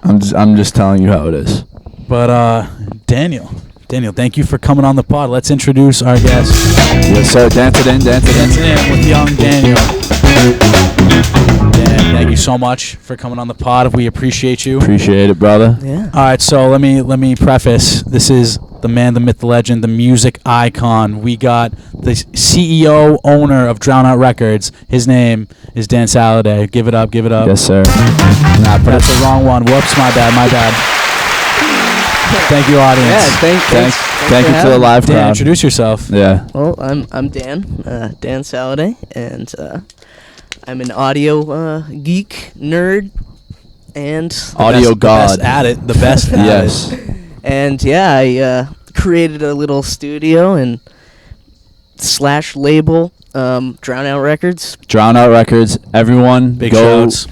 I'm just telling you how it is. But Daniel, thank you for coming on the pod. Let's introduce our guest. Yes, sir. Dance it in. Dancing in with young Daniel. Dan, thank you so much for coming on the pod. We appreciate you. Appreciate it, brother. Yeah. All right, so let me preface. This is the man, the myth, the legend, the music icon. We got the CEO, owner of Drown Out Records. His name is Dan Sallade. Give it up. Yes, sir. That's the wrong one. Whoops, my bad. Thank you, audience. Yeah, Thank you to the live Dan, crowd. introduce yourself. Yeah. Well, I'm Dan, Dan Sallade, and I'm an audio geek, nerd, and Audio god. The best at it. Yes. And yeah, I created a little studio and / label, Drown Out Records. Drown Out Records. Everyone, Big go. shouts.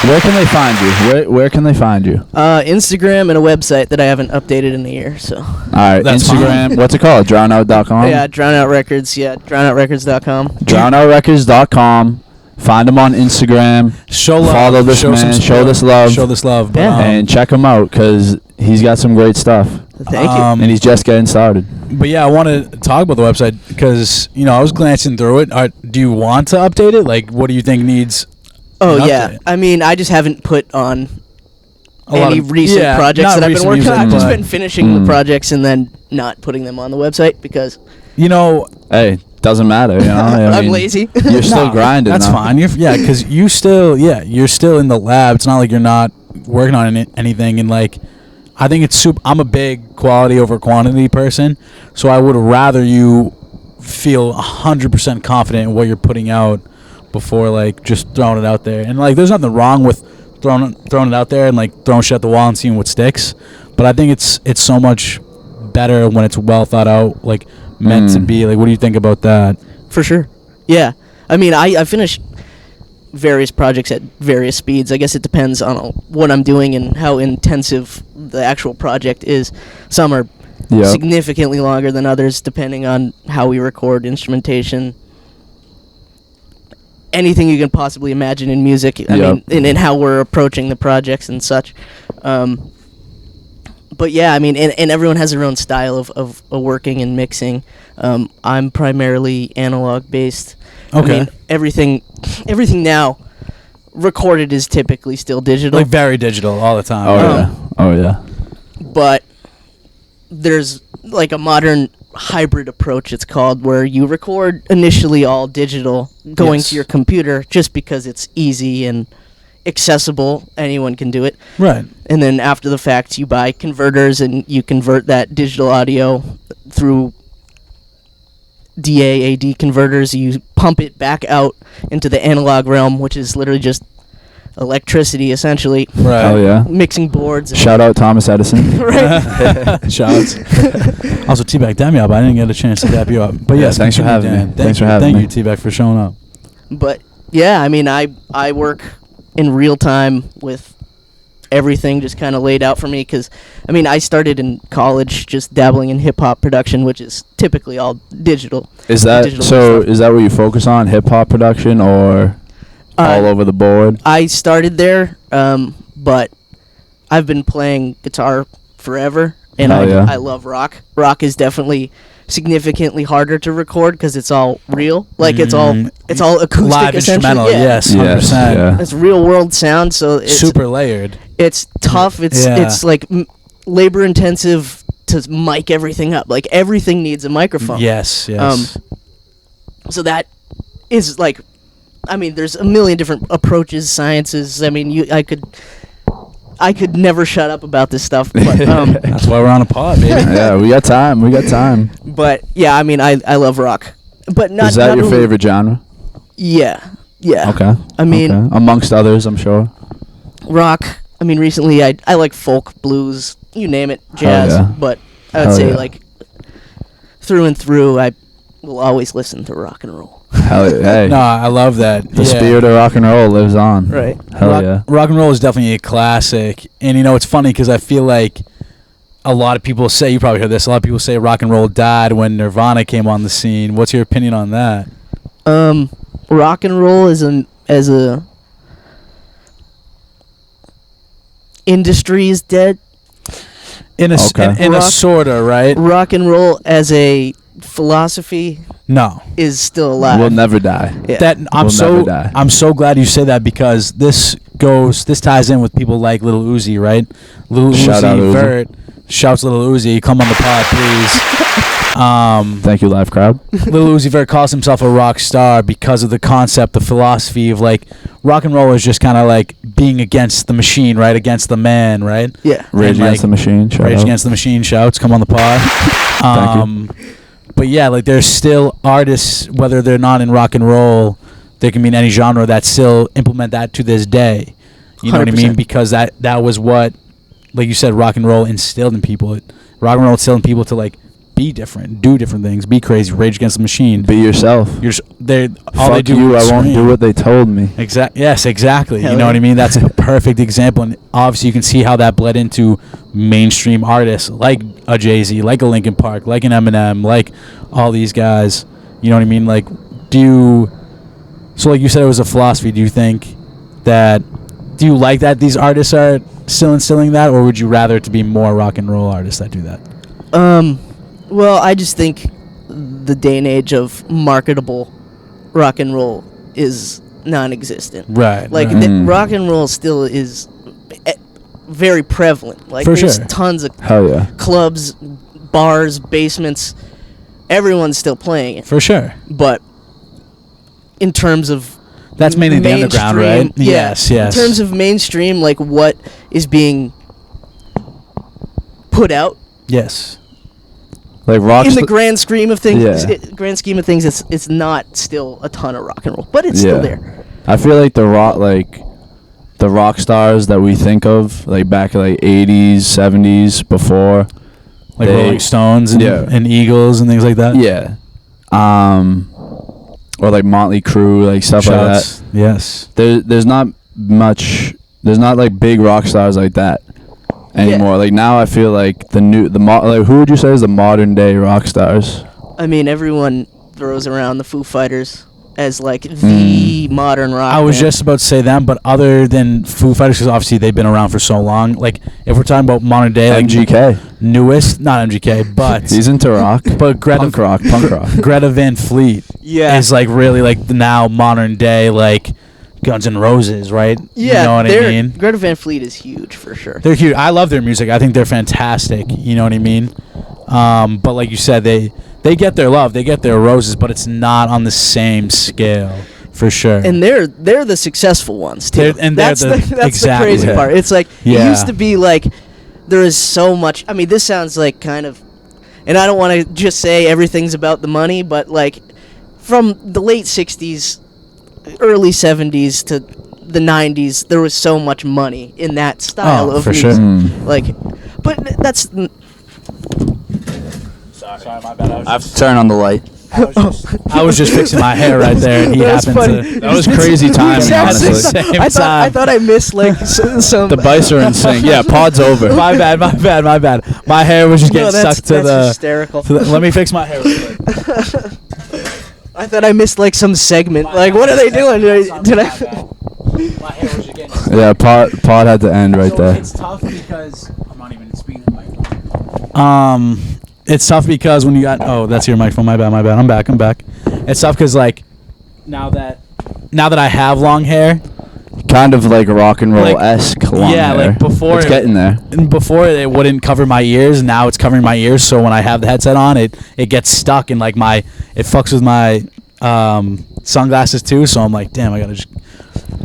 Where can they find you? Where can they find you? Instagram and a website that I haven't updated in a year. So. All right. That's Instagram. fine. What's it called? DrownOut.com. Yeah, Drown Out Records. Yeah, DrownOutRecords.com. DrownOutRecords.com. Find him on Instagram. Show love. Follow this Show man. some Show this love. Show this love. But, Yeah. And check him out because he's got some great stuff. Thank you. And he's just getting started. But yeah, I want to talk about the website because I was glancing through it. Do you want to update it? Like, what do you think needs? Oh an yeah, update? I mean, I just haven't put on A lot any of- recent yeah, projects not that I've been recent working on. music, I've just but- been finishing the projects and then not putting them on the website because Hey, doesn't matter. I I'm mean, lazy. You're still No, grinding. That's though. fine. Because you're still in the lab. It's not like you're not working on anything. And like, I think it's super. I'm a big quality over quantity person, so I would rather you feel 100% confident in what you're putting out before like just throwing it out there. And like, there's nothing wrong with throwing it out there and like throwing shit at the wall and seeing what sticks. But I think it's so much better when it's well thought out, like meant to be. Like, what do you think about that? For sure. Yeah. I mean, I finish various projects at various speeds. I guess it depends on what I'm doing and how intensive the actual project is. Some are Yep. significantly longer than others depending on how we record, instrumentation, anything you can possibly imagine in music. I Yep. mean, and how we're approaching the projects and such. But yeah, I mean, and everyone has their own style of working and mixing. I'm primarily analog based. Okay. I mean, everything now recorded is typically still digital. Like very digital all the time. Oh yeah. But there's like a modern hybrid approach, it's called, where you record initially all digital going Yes. to your computer just because it's easy and accessible. Anyone can do it. Right. And then after the fact, you buy converters and you convert that digital audio through DA/AD converters. You pump it back out into the analog realm, which is literally just electricity, essentially. Right. Oh yeah. Mixing boards. And Shout out Thomas Edison. right. Shouts. Also, T-Bag, dab me up. I didn't get a chance to dab you up. But yes, thanks for continue, having Dan. me. Thank Thanks you. for having Thank me. you, T-Bag, for showing up. But yeah, I mean, I work in real time with everything just kind of laid out for me because, I mean, I started in college just dabbling in hip-hop production, which is typically all digital. Is that Digital so? stuff. Is that what you focus on? Hip hop production or all over the board? I started there, but I've been playing guitar forever, and Hell yeah. I love rock. Rock is definitely significantly harder to record because it's all real. Like it's all acoustic, Live essentially. instrumental, Yeah. yes, 100%. Yes, yeah. It's real world sound, so it's Super layered. it's tough. It's like labor intensive to mic everything up. Like everything needs a microphone. Yes. So that is like, I mean, there's a million different approaches, sciences. I mean, I could never shut up about this stuff. But That's why we're on a pod, baby. Yeah, we got time. but yeah, I mean, I love rock. But not. Is that not your really- favorite genre? Yeah. Okay. I mean, okay. Amongst others, I'm sure. rock. I mean, recently I like folk, blues, you name it, jazz. yeah. But I would Hell say yeah. like through and through, I will always listen to rock and roll. Hell yeah. Hey, No, I love that. the spirit of rock and roll lives on. Right. Hell yeah. Rock and roll is definitely a classic. And, it's funny because I feel like a lot of people say, you probably heard this, a lot of people say rock and roll died when Nirvana came on the scene. What's your opinion on that? Rock and roll as a industry is dead. In a Rock- sorta, right? Rock and roll as a philosophy No. is still alive. We'll never die. Yeah. That We'll never die. I'm so glad you say that, because this ties in with people like Lil Uzi, right? Lil Shout out Uzi Uzi. Vert shouts Lil Uzi, come on the pod, please. Thank you, live crowd. Lil Uzi Vert calls himself a rock star because of the concept, the philosophy of like rock and roll is just kind of like being against the machine, right? Against the man, right? Yeah. Rage And, Against the Machine. Shout Rage out. Against the Machine shouts, come on the pod. Thank But yeah, like there's still artists, whether they're not in rock and roll, they can be in any genre, that still implement that to this day. You know what I mean? 100%. Because that was what, like you said, rock and roll instilled in people. Rock and roll instilled in people to like be different, do different things, be crazy, Rage Against the Machine. Be yourself. They all they Fuck do. you. is I won't scream. do what they told me. Yes, exactly. Hell you know yeah. what I mean? That's a perfect example, and obviously you can see how that bled into mainstream artists like a Jay-Z, like a Linkin Park, like an Eminem, like all these guys. You know what I mean? Like, so like you said, it was a philosophy. Do you like that these artists are still instilling that, or would you rather it to be more rock and roll artists that do that? Well, I just think the day and age of marketable rock and roll is non-existent. Right. Like right. rock and roll still is very prevalent. Like For there's sure. tons of Hell yeah. clubs, bars, basements. Everyone's still playing it. For sure. But in terms of That's mainly the underground, right? mainstream- Yeah. Yes, yes. In terms of mainstream, like what is being put out Yes. Like rock. in the grand scheme of things, Yeah. grand scheme of things, it's not still a ton of rock and roll, but it's still there. I feel like the rock stars that we think of, like back in like 80s, 70s, before. Like They- Rolling Stones and, Yeah. and Eagles and things like that. Yeah. Or like Motley Crue, like stuff Shouts. like that. Yes. There's not much. There's not like big rock stars like that anymore. Like now, I feel like like who would you say is the modern day rock stars? I mean, everyone throws around the Foo Fighters as like the modern rock. I was band. just about to say them, but other than Foo Fighters, because obviously they've been around for so long. Like if we're talking about modern day, like MGK. newest, not MGK, but He's into rock. but Punk rock. Greta Van Fleet Yeah. is like really like the now modern day like Guns N' Roses, right? Yeah, you know what I mean. Greta Van Fleet is huge for sure. They're huge. I love their music. I think they're fantastic. You know what I mean? But like you said, they get their love, they get their roses, but it's not on the same scale, for sure. And they're the successful ones too. That's the exactly. crazy Yeah. part. It's like Yeah. it used to be like there is so much. I mean, this sounds like kind of, and I don't want to just say everything's about the money, but like from the late '60s, early '70s to the '90s, there was so much money in that style Oh, of for music. sure. Like, but that's. Sorry, my bad. I have to turn on the light. I was just fixing my hair right there, and he That's happened funny. to. That was crazy timing, Exactly. honestly. Same I time. thought I missed like some. The bites are in sync. Yeah, pod's over. My bad. My hair was just No, getting that's, stuck to that's the. hysterical. Let me fix my hair real quick. I thought I missed like some segment. Like, what are they doing? Did I? My hair was just getting. Yeah, pod had to end right there. It's tough because I'm not even speaking to the microphone. It's tough because when you got that's your microphone. My bad. I'm back. It's tough because like now that I have long hair, Kind of like rock and roll esque. yeah, like before it's getting there. And before it wouldn't cover my ears. Now it's covering my ears. So when I have the headset on, it gets stuck and like it fucks with my sunglasses too. So I'm like, damn, I gotta just.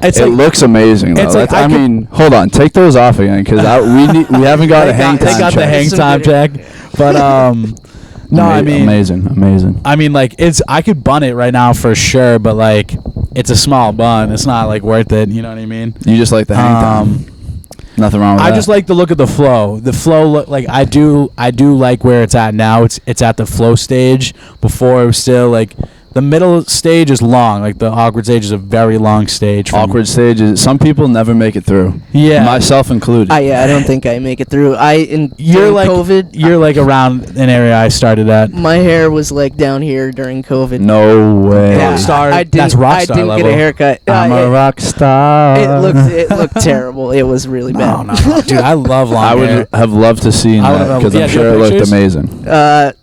It's It like, looks amazing though. it's like I I could- mean, hold on, take those off again because we haven't got a hang they time got the check. hang Some time good- check, but no, I mean amazing. I mean, like I could bun it right now for sure, but like it's a small bun. It's not like worth it. You know what I mean? You just like the hang time. Nothing wrong with that. I just like the look of the flow. The flow look like I do like where it's at now. It's at the flow stage. Before it was still like The middle stage is long. Like the awkward stage is a very long stage. Awkward stages. Some people never make it through. Yeah. Myself included. I don't think I make it through. You're during like COVID. You're like around an area I started at. My hair was like down here during COVID. No way. Yeah, Rockstar. I didn't, That's rockstar I didn't level. get a haircut. I'm a rock star. It looked terrible. It was really bad. No, dude, I love long I hair. would have loved to see I would that have- because yeah, I'm do you sure have it looked pictures? amazing.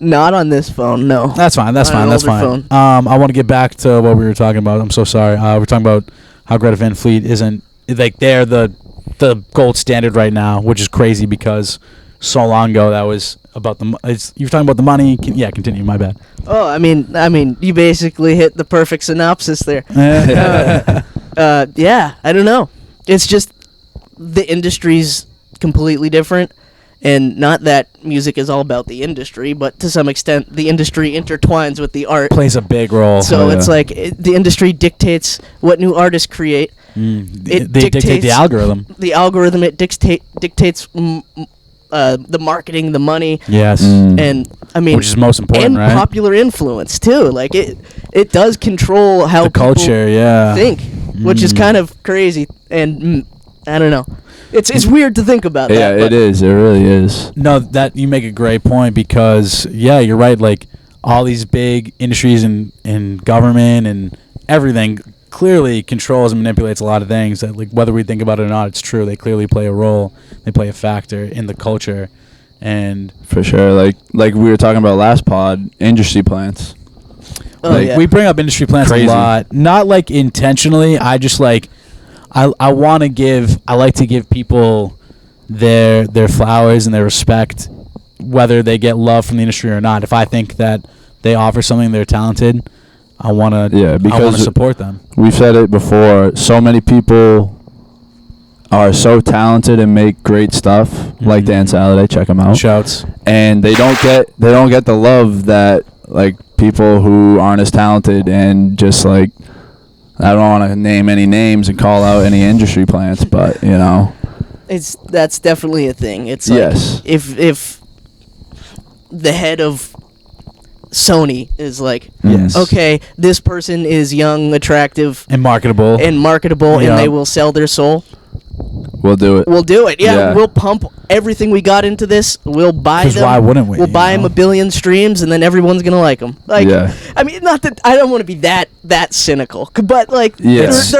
Not on this phone. No. That's fine. That's On fine. an That's older fine. I want to get back to what we were talking about. I'm so sorry. We're talking about how Greta Van Fleet isn't like they're the gold standard right now, which is crazy because so long ago that was about you were talking about the money. Continue. My bad. Oh, I mean, you basically hit the perfect synopsis there. Yeah, I don't know. It's just the industry's completely different, and not that music is all about the industry, but to some extent, the industry intertwines with the art. Plays a big role. So Oh, it's yeah. like the industry dictates what new artists create. They dictate the algorithm. The algorithm it dictates the marketing, the money, Yes. and I mean, Which is most important, and right? popular influence too. Like it does control how The culture, people yeah. think, which is kind of crazy. And I don't know. It's weird to think about. Yeah, that, it is. It really is. No, that you make a great point because you're right. Like all these big industries and government and everything clearly controls and manipulates a lot of things. That like whether we think about it or not, it's true. They clearly play a role. They play a factor in the culture, and For sure. Like we were talking about last pod, industry plants. Oh, like, yeah. we bring up industry plants Crazy. a lot. Not like intentionally. I just like I like to give people their flowers and their respect, whether they get love from the industry or not. If I think that they offer something, they're talented, I want to because support them. We've said it before. So many people are so talented and make great stuff, like Dan Sallade. Check them out. Shouts. And they don't get the love that like people who aren't as talented and just like I don't want to name any names and call out any industry plants, but you know. That's definitely a thing. It's like Yes. if the head of Sony is like, Yes. okay, this person is young, attractive, And marketable. and marketable, Yeah. and they will sell their soul. We'll do it. We'll do it. Yeah, Yeah. we'll pump everything we got into this. We'll buy 'Cause them. why wouldn't we, We'll you buy know? them 1 billion streams, and then everyone's gonna like them. Like, Yeah. I mean, not that I don't want to be that cynical, but like, Yes.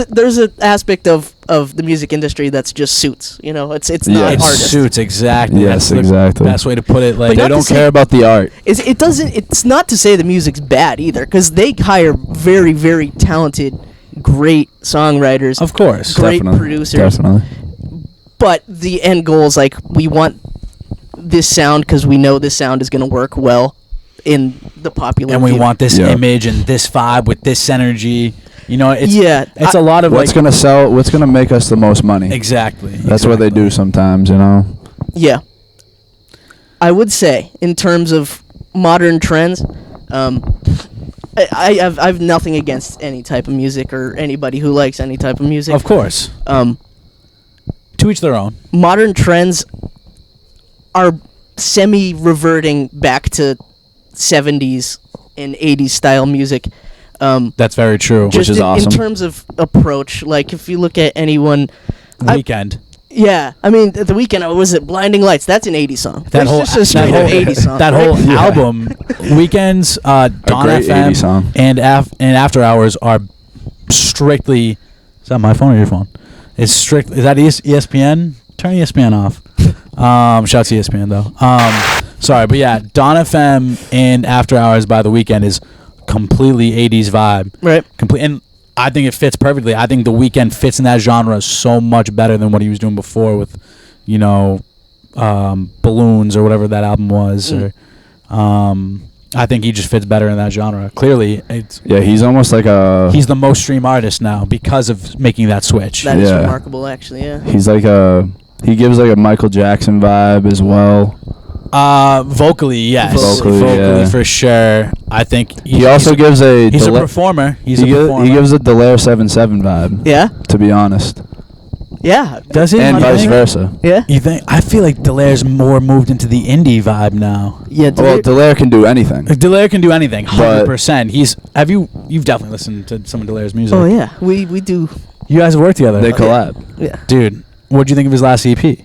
there's a aspect of the music industry that's just suits. You know, it's not Yeah. it artists. suits exactly. Yes, That's the exactly. best way to put it. Like But They not to don't say- care about the art. It's not to say the music's bad either, because they hire very, very talented, great songwriters, of course. great Definitely. producers. Definitely. But the end goal is like, we want this sound because we know this sound is going to work well in the popular And we view. want this Yeah. image and this vibe with this energy. You know, it's Yeah, it's a lot of What's like gonna sell? What's gonna make us the most money? exactly. That's what they do sometimes, you know. Yeah. I would say, in terms of modern trends, I have nothing against any type of music or anybody who likes any type of music. Of course, to each their own. Modern trends are semi-reverting back to 70s and 80s style music. That's very true. Just is in awesome. terms of approach, like if you look at anyone, Weekend. yeah, I mean, The Weeknd, was it Blinding Lights? That's an 80s song. That That's whole just a straight up 80s song. that right? whole Yeah. album, Weekends, Dawn great FM, 80s song. and After Hours are strictly. Is that my phone or your phone? It's strict. Is that ESPN? Turn ESPN off. Shouts to ESPN though. Sorry, but yeah, Dawn FM and After Hours by The Weeknd is completely 80s vibe. Right. Complete, and I think it fits perfectly. I think The Weeknd fits in that genre so much better than what he was doing before with, you know, Balloons or whatever that album was. Or, I think he just fits better in that genre. Clearly, Yeah, he's almost like a. he's the most streamed artist now because of making that switch. That is Yeah. remarkable, actually, yeah. He's like a. He gives like a Michael Jackson vibe as well. Vocally, yes. Vocally, yeah. for sure. I think He also gives a. he's a Dela- performer. He's he a gi- performer. He gives a Delaire 7-7 vibe. Yeah? To be honest. Yeah. Does he? And You vice think? versa. Yeah. You think? I feel like Delaire's more moved into the indie vibe now. Yeah. Well, Delaire can do anything. Like, Delaire can do anything, 100%. You've definitely listened to some of Delaire's music. Oh yeah. We do. You guys have worked together. They collab. Yeah. Dude, what'd you think of his last EP?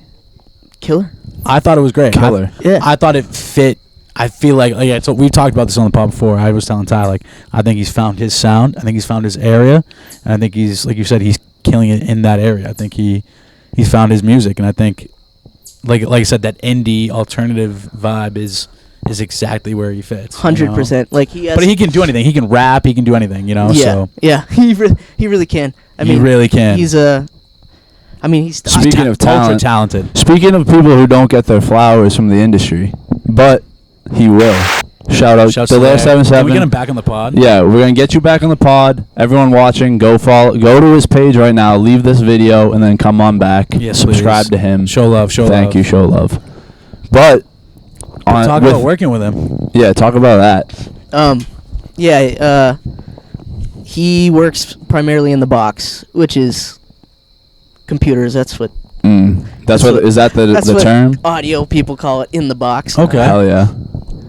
Killer. I thought it was great. Killer. Yeah. I thought it fit. I feel like yeah. So we've talked about this on the pod before. I was telling Ty, like, I think he's found his sound. I think he's found his area, and I think he's, like you said, he's killing it in that area. I think he's found his music, and I think, like I said, that indie alternative vibe is exactly where he fits. 100%. Like he has. But he can do anything. He can rap. He can do anything. You know. Yeah. So Yeah. He really can. I mean, he really can. He's a. I mean, he's. Speaking of ultra talent, talented. speaking of people who don't get their flowers from the industry, but he will. Shout out Shouts Delaire to Can 77. we get him back on the pod? Yeah, we're gonna get you back on the pod. Everyone watching, go to his page right now. Leave this video and then come on back. Yes, subscribe please. to him. Show love. Show love. Thank you. Show love. But Talk about working with him. Yeah, talk about that. Yeah. He works primarily in the box, which is computers. That's what. That's what is that That's the what term? audio people call it, in the box. Okay. Hell yeah.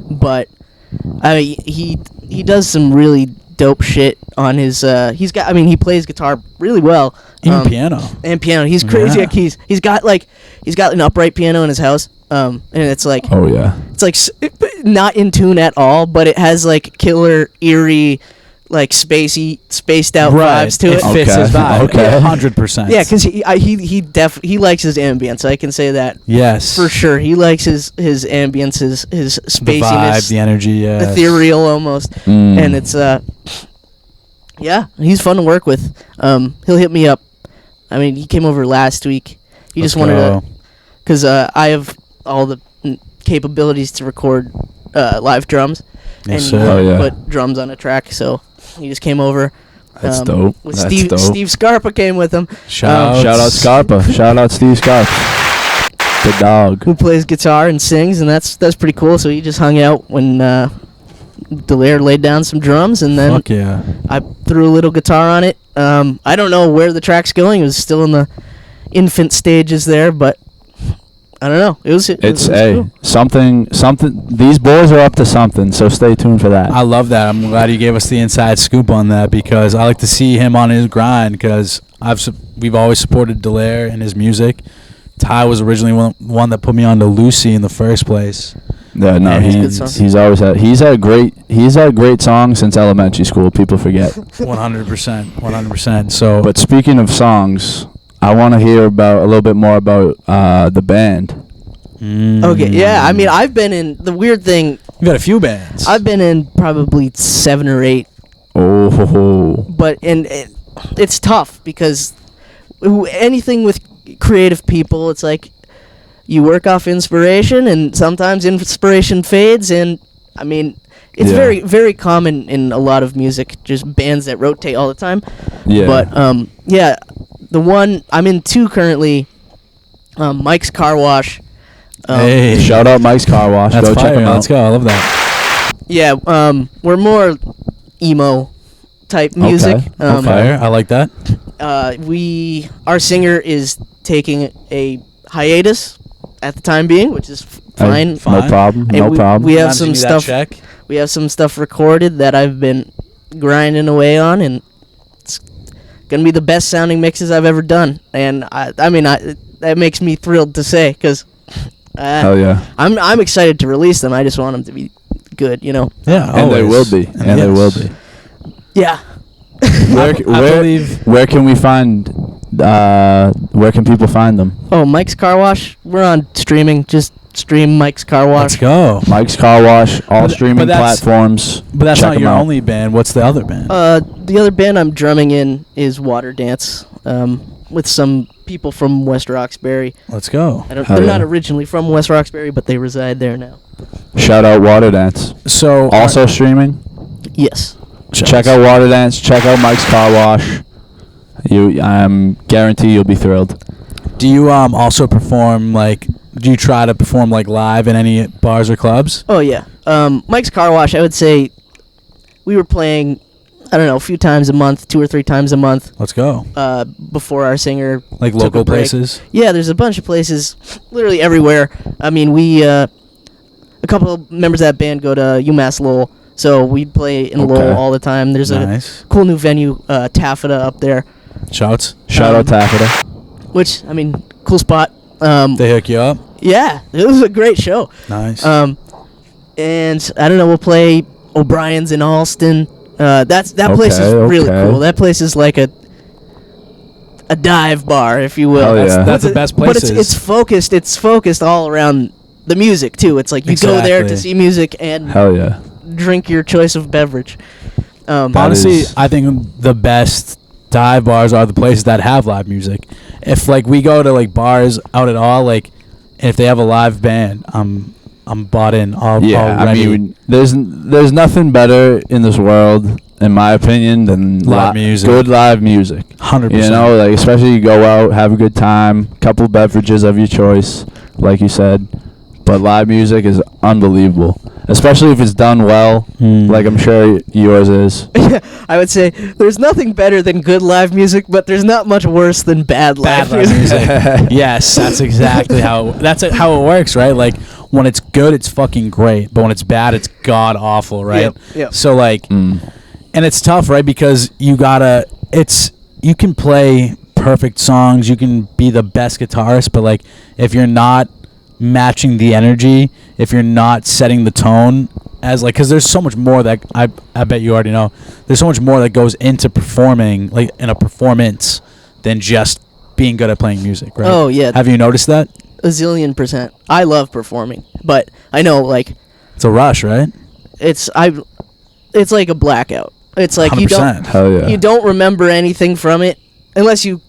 But I mean, he does some really dope shit on his. He plays guitar really well. Even piano. And piano. He's crazy Yeah. at keys. He's got an upright piano in his house. And it's like. Oh yeah. It's like not in tune at all, but it has like killer, eerie, like spaced out vibes to it. It fits his vibe. Okay. 100%. Yeah, because he likes his ambience. I can say that Yes. for sure. He likes his ambience, his The spaciness, vibe, the energy, yeah. ethereal almost, and it's yeah, he's fun to work with. He'll hit me up. I mean, he came over last week. He just wanted to, because I have all the capabilities to record live drums, Yes, and sir. Oh, yeah. put drums on a track. So he just came over. That's dope. With That's Steve, dope. Steve Scarpa came with him. Shout out Scarpa. Shout out Steve Scarpa. The dog. Who plays guitar and sings, and that's pretty cool. So he just hung out when Delaire laid down some drums, and then Fuck yeah. I threw a little guitar on it. I don't know where the track's going. It was still in the infant stages there, but I don't know. It was cool. Something. These boys are up to something, so stay tuned for that. I love that. I'm glad you gave us the inside scoop on that, because I like to see him on his grind, because we've always supported Delaire and his music. Ty was originally one that put me on to Lucy in the first place. Yeah, no, Yeah, he's had great songs since elementary school. People forget. 100%. So, But speaking of songs, I want to hear a little bit more about the band. Okay, yeah. I mean, I've been in the weird thing. You've got a few bands. I've been in probably 7 or 8, Oh, but it's tough because anything with creative people, it's like you work off inspiration, and sometimes inspiration fades. And I mean, it's Yeah. very, very common in a lot of music, just bands that rotate all the time. yeah. But yeah, the one I'm in 2 currently, Mike's Car Wash. Hey. Shout out Mike's Car Wash. That's Go fire. check him out. Let's go. I love that. Yeah, we're more emo type music. Okay. Fire. I like that. Our singer is taking a hiatus at the time being, which is fine. No problem. And No problem. We have Sometimes some you need that stuff. check. We have some stuff recorded that I've been grinding away on, and it's gonna be the best sounding mixes I've ever done. And I mean, that makes me thrilled to say, because Hell yeah. I'm excited to release them. I just want them to be good, you know. Yeah, And they will always. be. And they will be. Yeah. Where can we find? Where can people find them? Oh, Mike's Car Wash. We're on streaming. Just stream Mike's Car Wash. Let's go. Mike's Car Wash, all But streaming that's- platforms. But that's Check not 'em your out. only band. What's the other band? The other band I'm drumming in is Water Dance, with some people from West Roxbury. Let's go. Hell They're not yeah. originally from West Roxbury, but they reside there now. Shout out Water Dance. So Also streaming. Yes. Check out Water Dance. Check out Mike's Car Wash. I'm guarantee you'll be thrilled. do you also perform Do you try to perform live in any bars or clubs? Oh yeah. Mike's Car Wash. I would say we were playing. I don't know, a few times a month, 2 or 3 times a month. Let's go. Before our singer Like took local a break. places? Yeah, there's a bunch of places, literally everywhere. I mean, a couple of members of that band go to UMass Lowell, so we'd play in Lowell all the time. There's Nice. a cool new venue, Taffeta, up there. Shouts. Shout out Taffeta. Which, I mean, cool spot. They hook you up? Yeah, it was a great show. Nice. And I don't know, we'll play O'Brien's in Alston. That place is really cool. That place is like a dive bar, if you will. Hell yeah. That's the best places. But it's focused all around the music too. It's like you go there to see music and Hell yeah. drink your choice of beverage. Honestly, I think the best dive bars are the places that have live music. If like we go to like bars out at all, like if they have a live band, I'm bought in. Already. I mean, there's nothing better in this world, in my opinion, than Live music. Good live music. 100%. You know, like especially you go out, have a good time, couple beverages of your choice, like you said. But live music is unbelievable, especially if it's done well, like I'm sure yours is. I would say there's nothing better than good live music, but there's not much worse than bad live music. Yes, that's exactly how it works, right? Like when it's good, it's fucking great, but when it's bad, it's god awful, right? Yep. So like, and it's tough, right? Because you can play perfect songs, you can be the best guitarist, but like if you're not matching the energy, if you're not setting the tone as like, because there's so much more that I bet you already know, there's so much more that goes into performing, like in a performance, than just being good at playing music, right? Oh yeah. Have you noticed that? A zillion %. I love performing, but I know like It's a rush, right? it's like a blackout. It's like 100%. Hell yeah. you don't remember anything from it unless you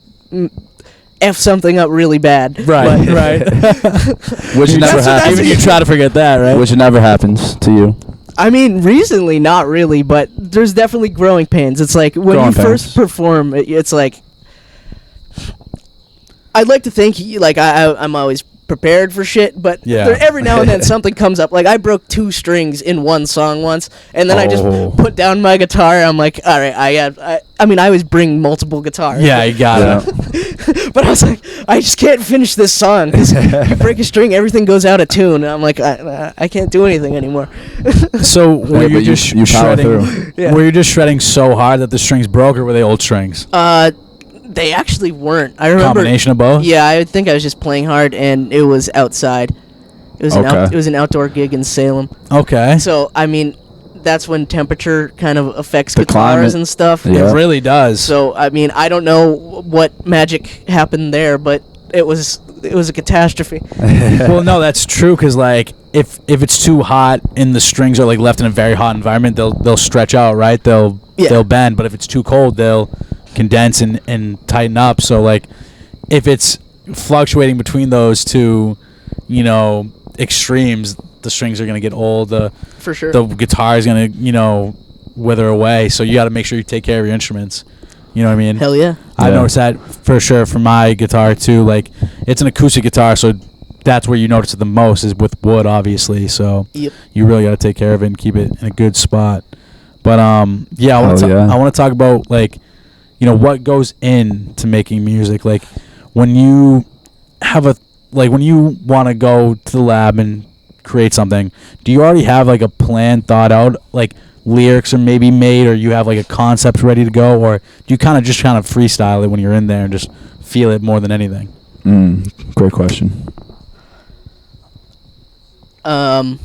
F something up really bad. Right, But- right. Which never happens. Even you try to forget that, right? Which never happens to you. I mean, recently, not really, but there's definitely growing pains. It's like when Growing you first pains. perform, it's like I'd like to think like I'm always prepared for shit, but Yeah. every now and then something comes up. Like I broke 2 strings in one song once, and then I just put down my guitar. I'm like, all right, I mean, I always bring multiple guitars. Yeah, you got it. But I was like, I just can't finish this song because you break a string, everything goes out of tune. And I'm like, I can't do anything anymore. So were you but just you power shredding? through. Yeah. Were you just shredding so hard that the strings broke, or were they old strings? They actually weren't. I remember. Combination of both. Yeah, I think I was just playing hard, and it was outside. It was Okay. it was an outdoor gig in Salem. Okay. So I mean, that's when temperature kind of affects The guitars climate. and stuff. Yeah. It really does. So I mean, I don't know what magic happened there, but it was a catastrophe. Well, no, that's true, because like if it's too hot and the strings are like left in a very hot environment, they'll stretch out, right? They'll bend. But if it's too cold, they'll condense and tighten up. So like if it's fluctuating between those two, extremes, the strings are gonna get old. For sure. The guitar is gonna wither away. So you got to make sure you take care of your instruments. You know what I mean? Hell yeah. I Yeah. noticed that for sure for my guitar too. Like it's an acoustic guitar, so that's where you notice it the most is with wood, obviously. So Yep. you really got to take care of it and keep it in a good spot. But yeah, I want Hell yeah. to talk about like what goes into making music. Like when you when you want to go to the lab and create something, do you already have like a plan thought out, like lyrics are maybe made, or you have like a concept ready to go, or do you kind of freestyle it when you're in there and just feel it more than anything? Great question. Um,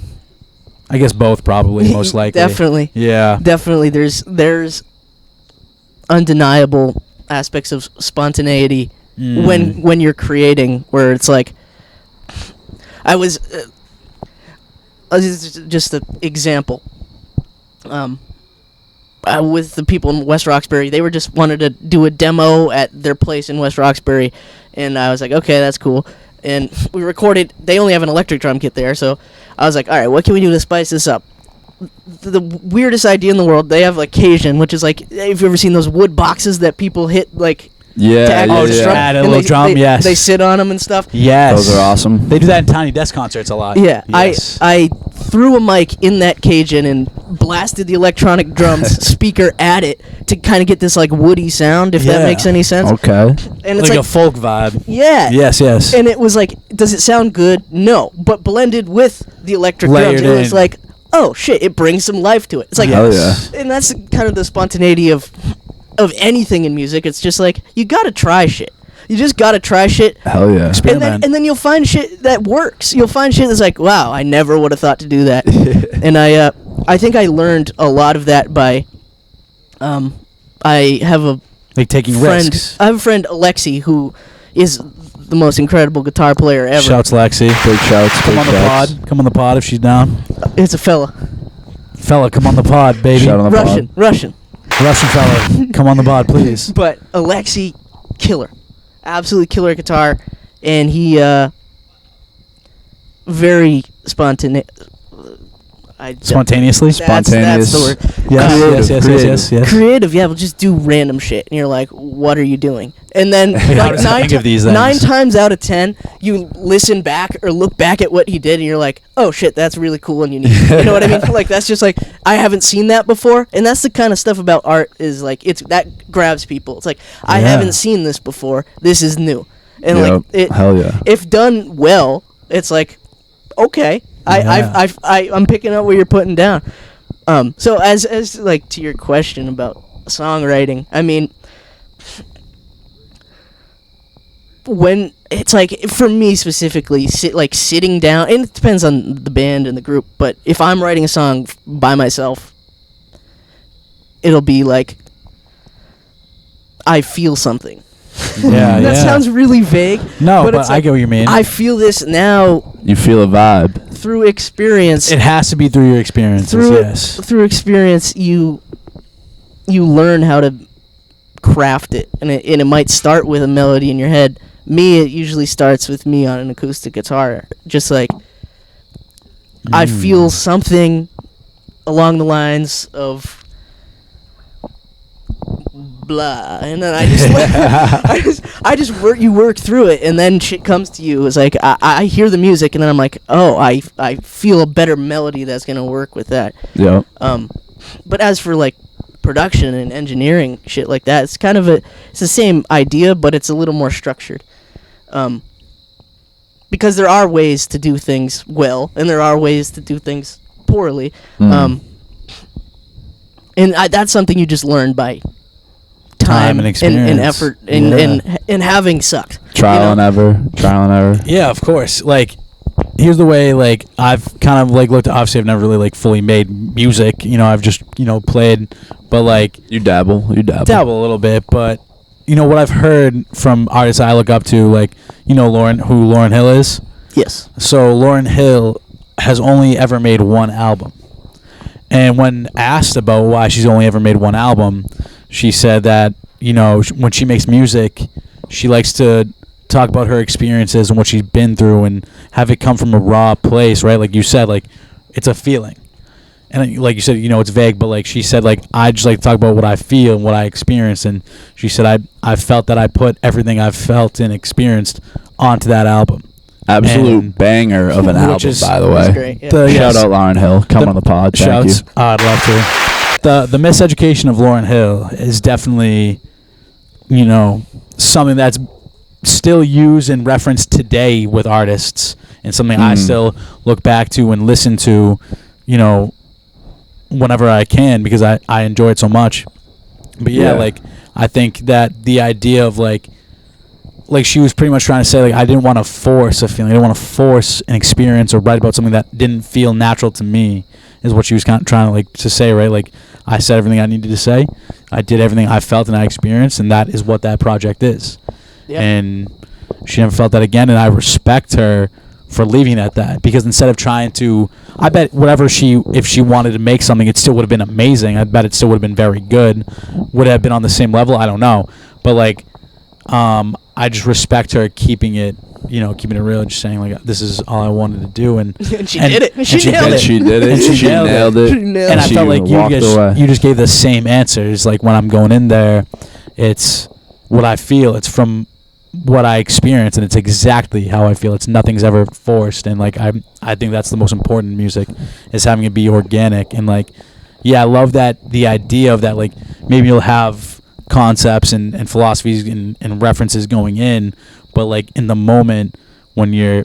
I guess both, probably, most likely. Definitely. Yeah. Definitely. There's undeniable aspects of spontaneity when you're creating, where it's like I was just an example. With the people in West Roxbury, they just wanted to do a demo at their place in West Roxbury, and I was like, okay, that's cool. And we recorded. They only have an electric drum kit there, so I was like, all right, what can we do to spice this up? The weirdest idea in the world. They have like Cajun, which is like, have you ever seen those wood boxes that people hit like Yeah, to act yeah, as a yeah. drum. Add a And little drum, they, yes. They sit on them and stuff. Yes. Those are awesome. They do that in Tiny Desk concerts a lot. Yeah, Yes. I threw a mic in that Cajun and blasted the electronic drums speaker at it to kind of get this like woody sound, if that Yeah. makes any sense. Okay. And it's like like a folk vibe. yeah. Yes, yes. And it was like, does it sound good? No, but blended with the electric Layered drums, it was in. like, oh shit, it brings some life to it. It's like, Hell Yes. yeah. and that's kind of the spontaneity of anything in music. It's just like you gotta try shit. You just gotta try shit. Hell yeah. Experiment. And then you'll find shit that works. You'll find shit that's like, wow, I never would have thought to do that. And I think I learned a lot of that by, I have a Like taking friend. risks. I have a friend, Alexi, who is the most incredible guitar player ever. Shouts Lexi. Big shouts. Come big on the shouts. pod. Come on the pod if she's down. It's a fella, Fella, come on the pod, baby. Shout on the Russian. Russian fella, come on the pod, please. But Alexi, killer, absolutely killer guitar, and he very spontaneous. Spontaneously? That's the word. Yes. Creative, yeah, we'll just do random shit, and you're like, "What are you doing?" And then How like does he think of these nine things? times out of 10, you listen back or look back at what he did, and you're like, "Oh shit, that's really cool and unique." You know what I mean? Like that's just like I haven't seen that before, and that's the kind of stuff about art is like it's that grabs people. It's like I Yeah. haven't seen this before. This is new, and Yep. like it. Hell yeah. If done well, it's like okay. Yeah. I'm picking up what you're putting down. So as like to your question about songwriting, I mean, when it's like for me specifically, sitting down, and it depends on the band and the group. But if I'm writing a song by myself, it'll be like I feel something. Yeah, That sounds really vague. No, but it's I like, get what you mean. I feel this now You feel a vibe. through experience. It has to be through your experiences, yes. Through experience, you learn how to craft it, and it might start with a melody in your head. Me, it usually starts with me on an acoustic guitar, just like I feel something along the lines of blah, and then I just work through it, and then shit comes to you. It's like I hear the music, and then I'm like, oh, I feel a better melody that's gonna work with that. Yep. But as for like production and engineering shit like that, it's kind of it's the same idea, but it's a little more structured. Because there are ways to do things well, and there are ways to do things poorly. And that's something you just learn by time and and experience. effort Yeah. and having sucked. Trial and error. Yeah, of course. Like, here's the way, like, I've kind of, like, looked, obviously I've never really, like, fully made music, I've just, played, but, like, You dabble dabble a little bit, but, what I've heard from artists I look up to, like, who Lauryn Hill is? Yes. So, Lauryn Hill has only ever made one album. And when asked about why she's only ever made one album, she said that, when she makes music, she likes to talk about her experiences and what she's been through and have it come from a raw place, right? Like you said, like, it's a feeling. And like you said, it's vague, but like she said, like, I just like to talk about what I feel and what I experience. And she said, I felt that I put everything I've felt and experienced onto that album. Absolute And- banger of an which album, is- by the That's way. great. Yeah. Shout out Lauryn Hill. Come on the pod. Thank you. Shouts. I'd love to. The miseducation of Lauryn Hill is definitely, something that's still used and referenced today with artists, and something I still look back to and listen to, whenever I can, because I enjoy it so much. But yeah, like, I think that the idea of like she was pretty much trying to say, like, I didn't want to force a feeling. I didn't want to force an experience or write about something that didn't feel natural to me, is what she was kind of trying to, like, to say, right? Like, I said everything I needed to say. I did everything I felt and I experienced, and that is what that project is. Yep. And she never felt that again, and I respect her for leaving it at that, because instead of trying to, I bet if she wanted to make something, it still would have been amazing. I bet it still would have been very good. Would it have been on the same level? I don't know. But, like, I just respect her keeping it real, and just saying, like, this is all I wanted to do, and She did it. and She nailed it. She did it. And she She nailed nailed it. it. She nailed and it. I felt like walked away. you just gave the same answers. Like, when I'm going in there, it's what I feel. It's from what I experience, and it's exactly how I feel. It's nothing's ever forced, and like I think that's the most important in music, is having it be organic. And like, yeah, I love that, the idea of that, like maybe you'll have concepts and philosophies and references going in, but like in the moment when you're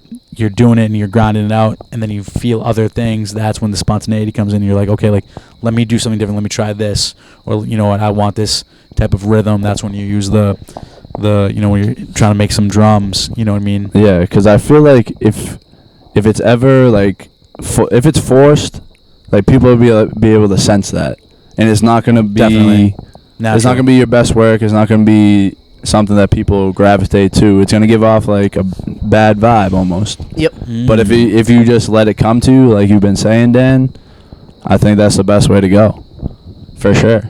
doing it and you're grinding it out, and then you feel other things, that's when the spontaneity comes in. You're like, okay, like let me do something different, let me try this, or you know what, I want this type of rhythm. That's when you use the you know, when you're trying to make some drums, you know what I mean? Yeah, because I feel like if it's ever like if it's forced, like people will be able to sense that, and it's not gonna be Definitely. it's not gonna be your best work. It's not gonna be something that people gravitate to. It's gonna give off like a bad vibe almost. Yep. But if you just let it come to you, like you've been saying, Dan, I think that's the best way to go, for sure.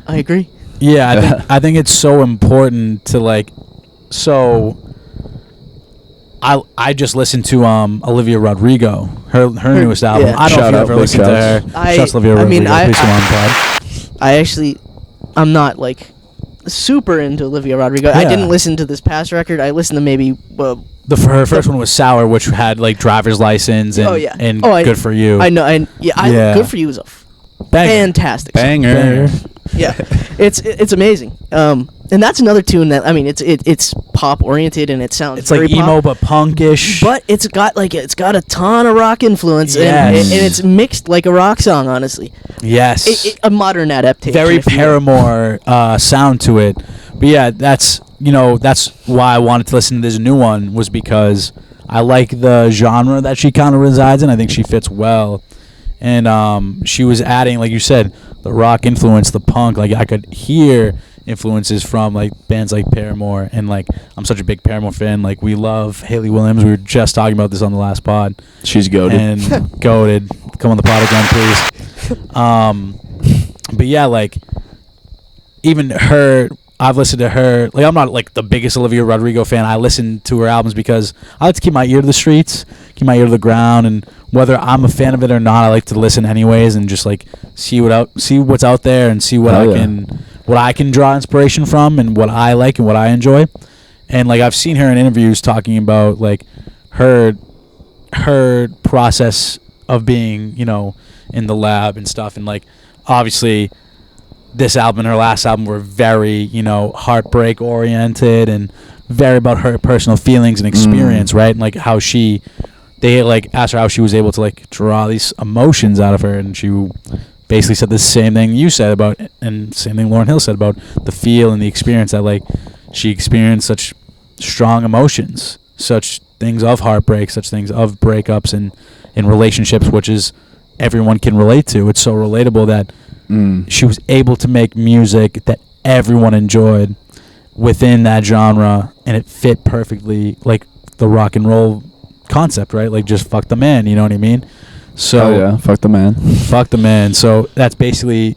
I agree. Yeah, I think it's so important to like. So, I just listened to Olivia Rodrigo, her newest album. yeah. I don't Shout know out, if you ever big listened to her. I- Shouts to Olivia I Rodrigo. mean, I- Please come on, pod. I actually, I'm not like super into Olivia Rodrigo. I Yeah. didn't listen to this past record. I listened to maybe. Her first one was Sour, which had like driver's license and Oh, yeah. and Oh, Good for You. I know. Yeah. Good for You is a Banger. fantastic song. Banger. Yeah, it's amazing. And that's another tune that, I mean, it's pop oriented and it sounds It's very like emo pop, but punkish. but it's got a ton of rock influence, Yes. and it's mixed like a rock song. Honestly, yes, a modern adaptation. very if you will. Paramore sound to it. But yeah, that's why I wanted to listen to this new one, was because I like the genre that she kind of resides in. I think she fits well. And she was adding, like you said, the rock influence, the punk. Like I could hear influences from like bands like Paramore, and like I'm such a big Paramore fan. Like we love Hayley Williams. We were just talking about this on the last pod. She's goated. And goated. Come on the pod again, please. But yeah, like even her, I've listened to her. Like I'm not like the biggest Olivia Rodrigo fan. I listen to her albums because I like to keep my ear to the streets, keep my ear to the ground, and whether I'm a fan of it or not, I like to listen anyways and just like see what's out there and see what I can draw inspiration from and what I like and what I enjoy. And like I've seen her in interviews talking about like her process of being, you know, in the lab and stuff, and like obviously this album and her last album were very, you know, heartbreak oriented and very about her personal feelings and experience, right? And like how they like asked her how she was able to like draw these emotions out of her, and she basically said the same thing you said about, and same thing Lauryn Hill said about the feel and the experience, that like she experienced such strong emotions, such things of heartbreak, such things of breakups and in relationships, which is everyone can relate to. It's so relatable that she was able to make music that everyone enjoyed within that genre, and it fit perfectly like the rock and roll concept, right? Like just fuck the man, you know what I mean? So Oh yeah, fuck the man. fuck the man. So that's basically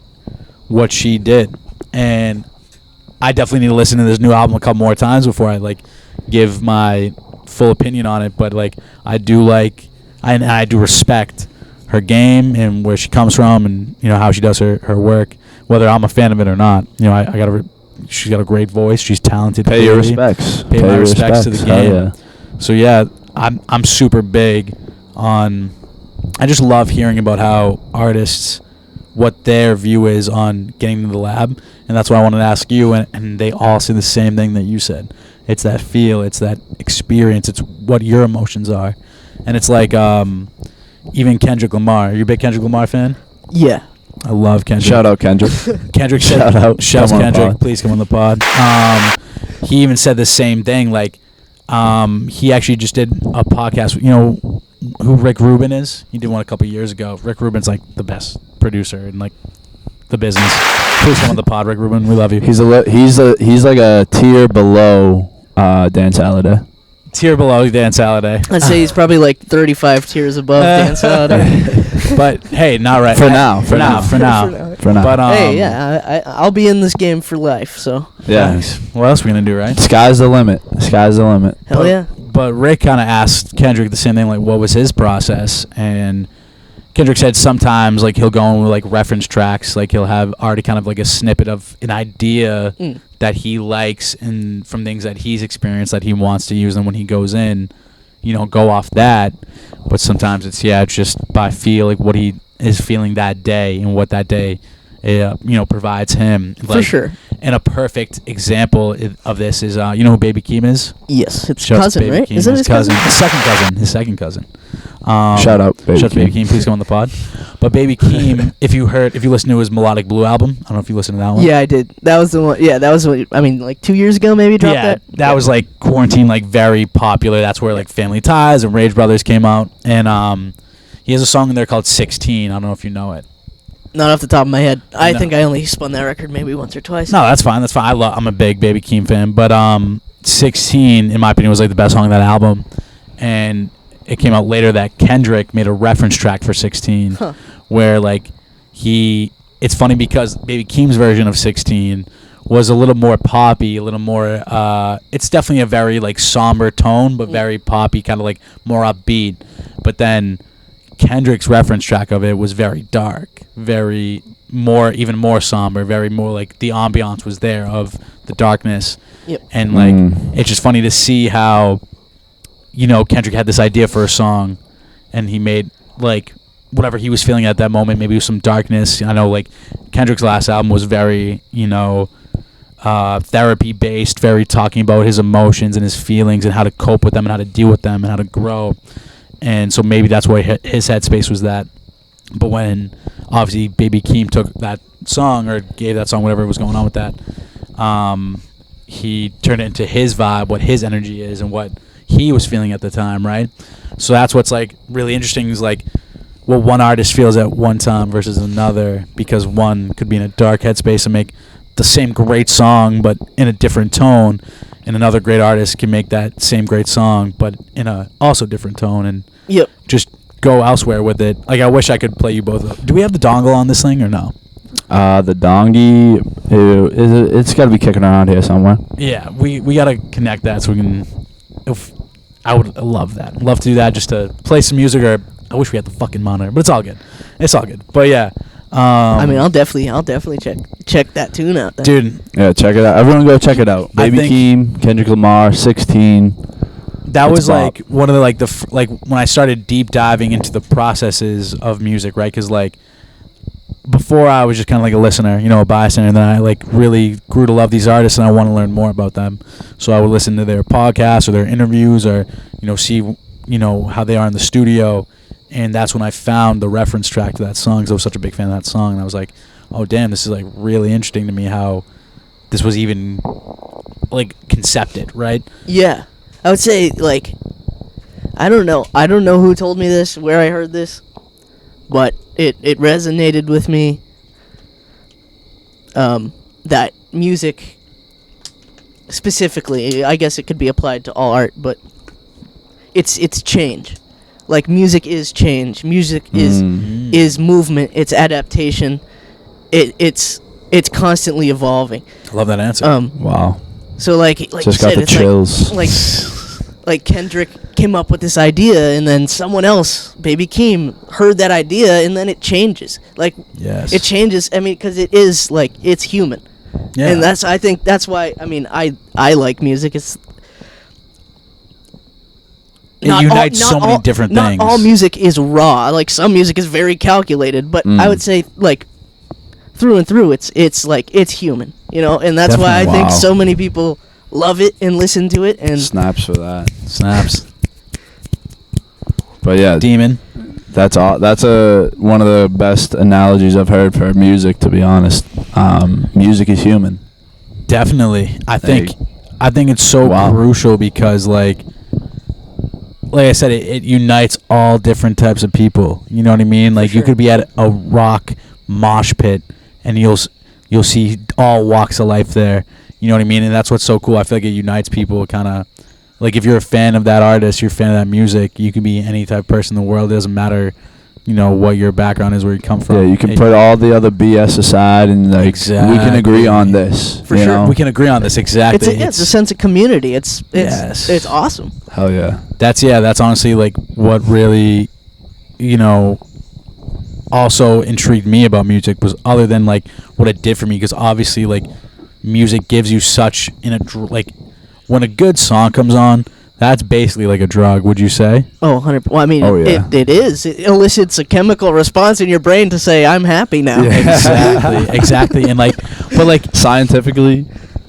what she did, and I definitely need to listen to this new album a couple more times before I like give my full opinion on it. But like I do respect her game and where she comes from, and you know how she does her work, whether I'm a fan of it or not. You know, she's got a great voice. She's talented. Pay your clearly. respects. Pay my your respects to the Hell game. yeah. So yeah, I'm super big on. I just love hearing about how artists, what their view is on getting to the lab, and that's why I wanted to ask you. And they all say the same thing that you said. It's that feel. It's that experience. It's what your emotions are, and it's like even Kendrick Lamar. Are you a big Kendrick Lamar fan? Yeah. I love Kendrick. Shout out Kendrick. Kendrick said, Shout out. Shouts Come on, Kendrick. pod. Please come on the pod. He even said the same thing. Like, he actually just did a podcast. You know who Rick Rubin is? He did one a couple years ago. Rick Rubin's like the best producer in like the business. Please come on the pod, Rick Rubin. We love you. He's like a tier below Dan Sallade. Tier below Dan Sallade. I'd say he's probably like 35 tiers above Dan Sallade. But hey, not right For now. For now. For now. But Hey, yeah, I'll be in this game for life. So Yeah. what else are we gonna do, right? Sky's the limit. Sky's the limit. hell yeah. But Rick kind of asked Kendrick the same thing, like, what was his process? And Kendrick said sometimes, like, he'll go in with, like, reference tracks. Like, he'll have already kind of, like, a snippet of an idea that he likes and from things that he's experienced that he wants to use, and when he goes in, go off that. But sometimes it's just by feel, like what he is feeling that day and what that day provides him. For sure. And a perfect example of this is you know who Baby Keem is? Yes, it's Shouts cousin, Baby right? Keem, Isn't it his cousin? His second cousin. Shout out Baby Shout out to Baby Keem. Keem. Please come on the pod. But Baby Keem, if you listen to his Melodic Blue album, I don't know if you listened to that one. Yeah, I did. That was the one. Yeah, that was what, I mean, like 2 years ago, maybe dropped that. That was like quarantine, like very popular. That's where like Family Ties and Rage Brothers came out, and he has a song in there called 16. I don't know if you know it. Not off the top of my head. I No. think I only spun that record maybe once or twice. No, that's fine. That's fine. I'm a big Baby Keem fan, but 16, in my opinion, was like the best song on that album, and it came out later that Kendrick made a reference track for 16, where like it's funny because Baby Keem's version of 16 was a little more poppy, a little more. It's definitely a very like somber tone, but very poppy, kind of like more upbeat. But then Kendrick's reference track of it was very dark, even more somber, very more like the ambiance was there of the darkness. Yep. And like it's just funny to see how Kendrick had this idea for a song, and he made like whatever he was feeling at that moment. Maybe it was some darkness. I know like Kendrick's last album was very therapy based, very talking about his emotions and his feelings and how to cope with them and how to deal with them and how to grow. And so maybe that's why his headspace was that. But when obviously Baby Keem took that song or gave that song whatever was going on with that, he turned it into his vibe, what his energy is, and what he was feeling at the time, right? So that's what's like really interesting is like what one artist feels at one time versus another, because one could be in a dark headspace and make the same great song but in a different tone, and another great artist can make that same great song but in a also different tone and just go elsewhere with it. Like I wish I could play you both. Do we have the dongle on this thing or no? The dongy, it's got to be kicking around here somewhere. Yeah, we got to connect that so we can. I would love that. Love to do that just to play some music, or I wish we had the fucking monitor, but it's all good. It's all good. But yeah. I mean, I'll definitely check that tune out then. Dude. Yeah, check it out. Everyone go check it out. Baby Keem, Kendrick Lamar, 16. That was like one of the like when I started deep diving into the processes of music, right? Because like before I was just kind of like a listener, a bystander, and then I like really grew to love these artists and I want to learn more about them. So I would listen to their podcasts or their interviews or see how they are in the studio, and that's when I found the reference track to that song because I was such a big fan of that song, and I was like, oh damn, this is like really interesting to me how this was even like concepted, right? Yeah. I would say, like, I don't know who told me this, where I heard this, but it resonated with me, that music, specifically, I guess it could be applied to all art, but it's change. Like, music is change. Music is movement. It's adaptation. It's constantly evolving. I love that answer. Wow. So like Just you got said, the it's chills. like Kendrick came up with this idea, and then someone else, Baby Keem, heard that idea, and then it changes. Like, yes, it changes. I mean, because it is like it's human, and I think that's why. I mean, I like music. It unites so many different things. Not all music is raw. Like some music is very calculated, but I would say like through and through, it's like it's human, and that's why I think so many people love it and listen to it. And snaps for that. Snaps. But yeah, Demon. That's all. That's one of the best analogies I've heard for music. To be honest, music is human. Definitely, I think it's so crucial because like I said, it unites all different types of people. You know what I mean? Like you could be at a rock mosh pit and you'll see all walks of life there. You know what I mean? And that's what's so cool. I feel like it unites people. Kind of like if you're a fan of that artist, you're a fan of that music, you can be any type of person in the world. It doesn't matter, what your background is, where you come from. Yeah, you can put all the other BS aside and like we can agree on this. For sure. We can agree on this, exactly. It's a sense of community. It's awesome. Hell yeah. That's honestly like what really, also intrigued me about music was other than like what it did for me, because obviously like music gives you such like when a good song comes on, that's basically like a drug, would you say? Oh, 100. Well, I mean, Oh, yeah. it is. It elicits a chemical response in your brain to say, "I'm happy now." Yeah. Exactly. And like, but like Scientifically,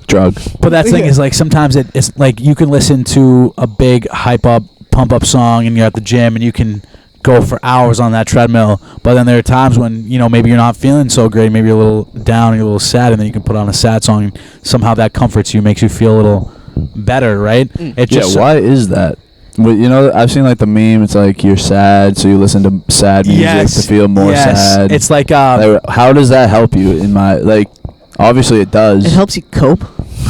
drug. But that thing Yeah. is like sometimes it's like you can listen to a big hype up, pump up song and you're at the gym and you can go for hours on that treadmill. But then there are times when, you know, maybe you're not feeling so great, maybe you're a little down, you're a little sad, and then you can put on a sad song and somehow that comforts you, makes you feel a little better, right? It just Why is that? Well, you know, I've seen like the meme. It's like you're sad, so you listen to sad music to feel more sad. It's like how does that help you? In my like, obviously it does. It helps you cope.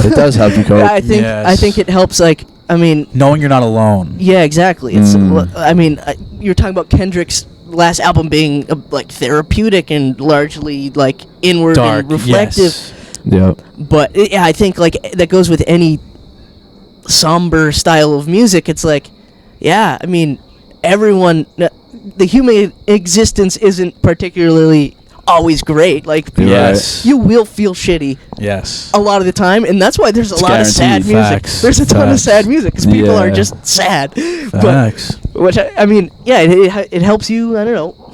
It does help you cope. I think it helps. Like, I mean, knowing you're not alone. yeah, exactly. It's. I mean, you're talking about Kendrick's last album being like therapeutic and largely like inward Dark, and reflective. yes. Yep. But yeah, I think like that goes with any somber style of music. It's like, yeah, I mean, everyone, the human existence isn't particularly always great. Like, Yes. you will feel shitty Yes. a lot of the time, and that's why there's a It's lot of sad guaranteed. music. Facts. There's a ton of Facts. sad music because people are Yeah. just sad. Facts. But which I mean, yeah, it helps you. I don't know.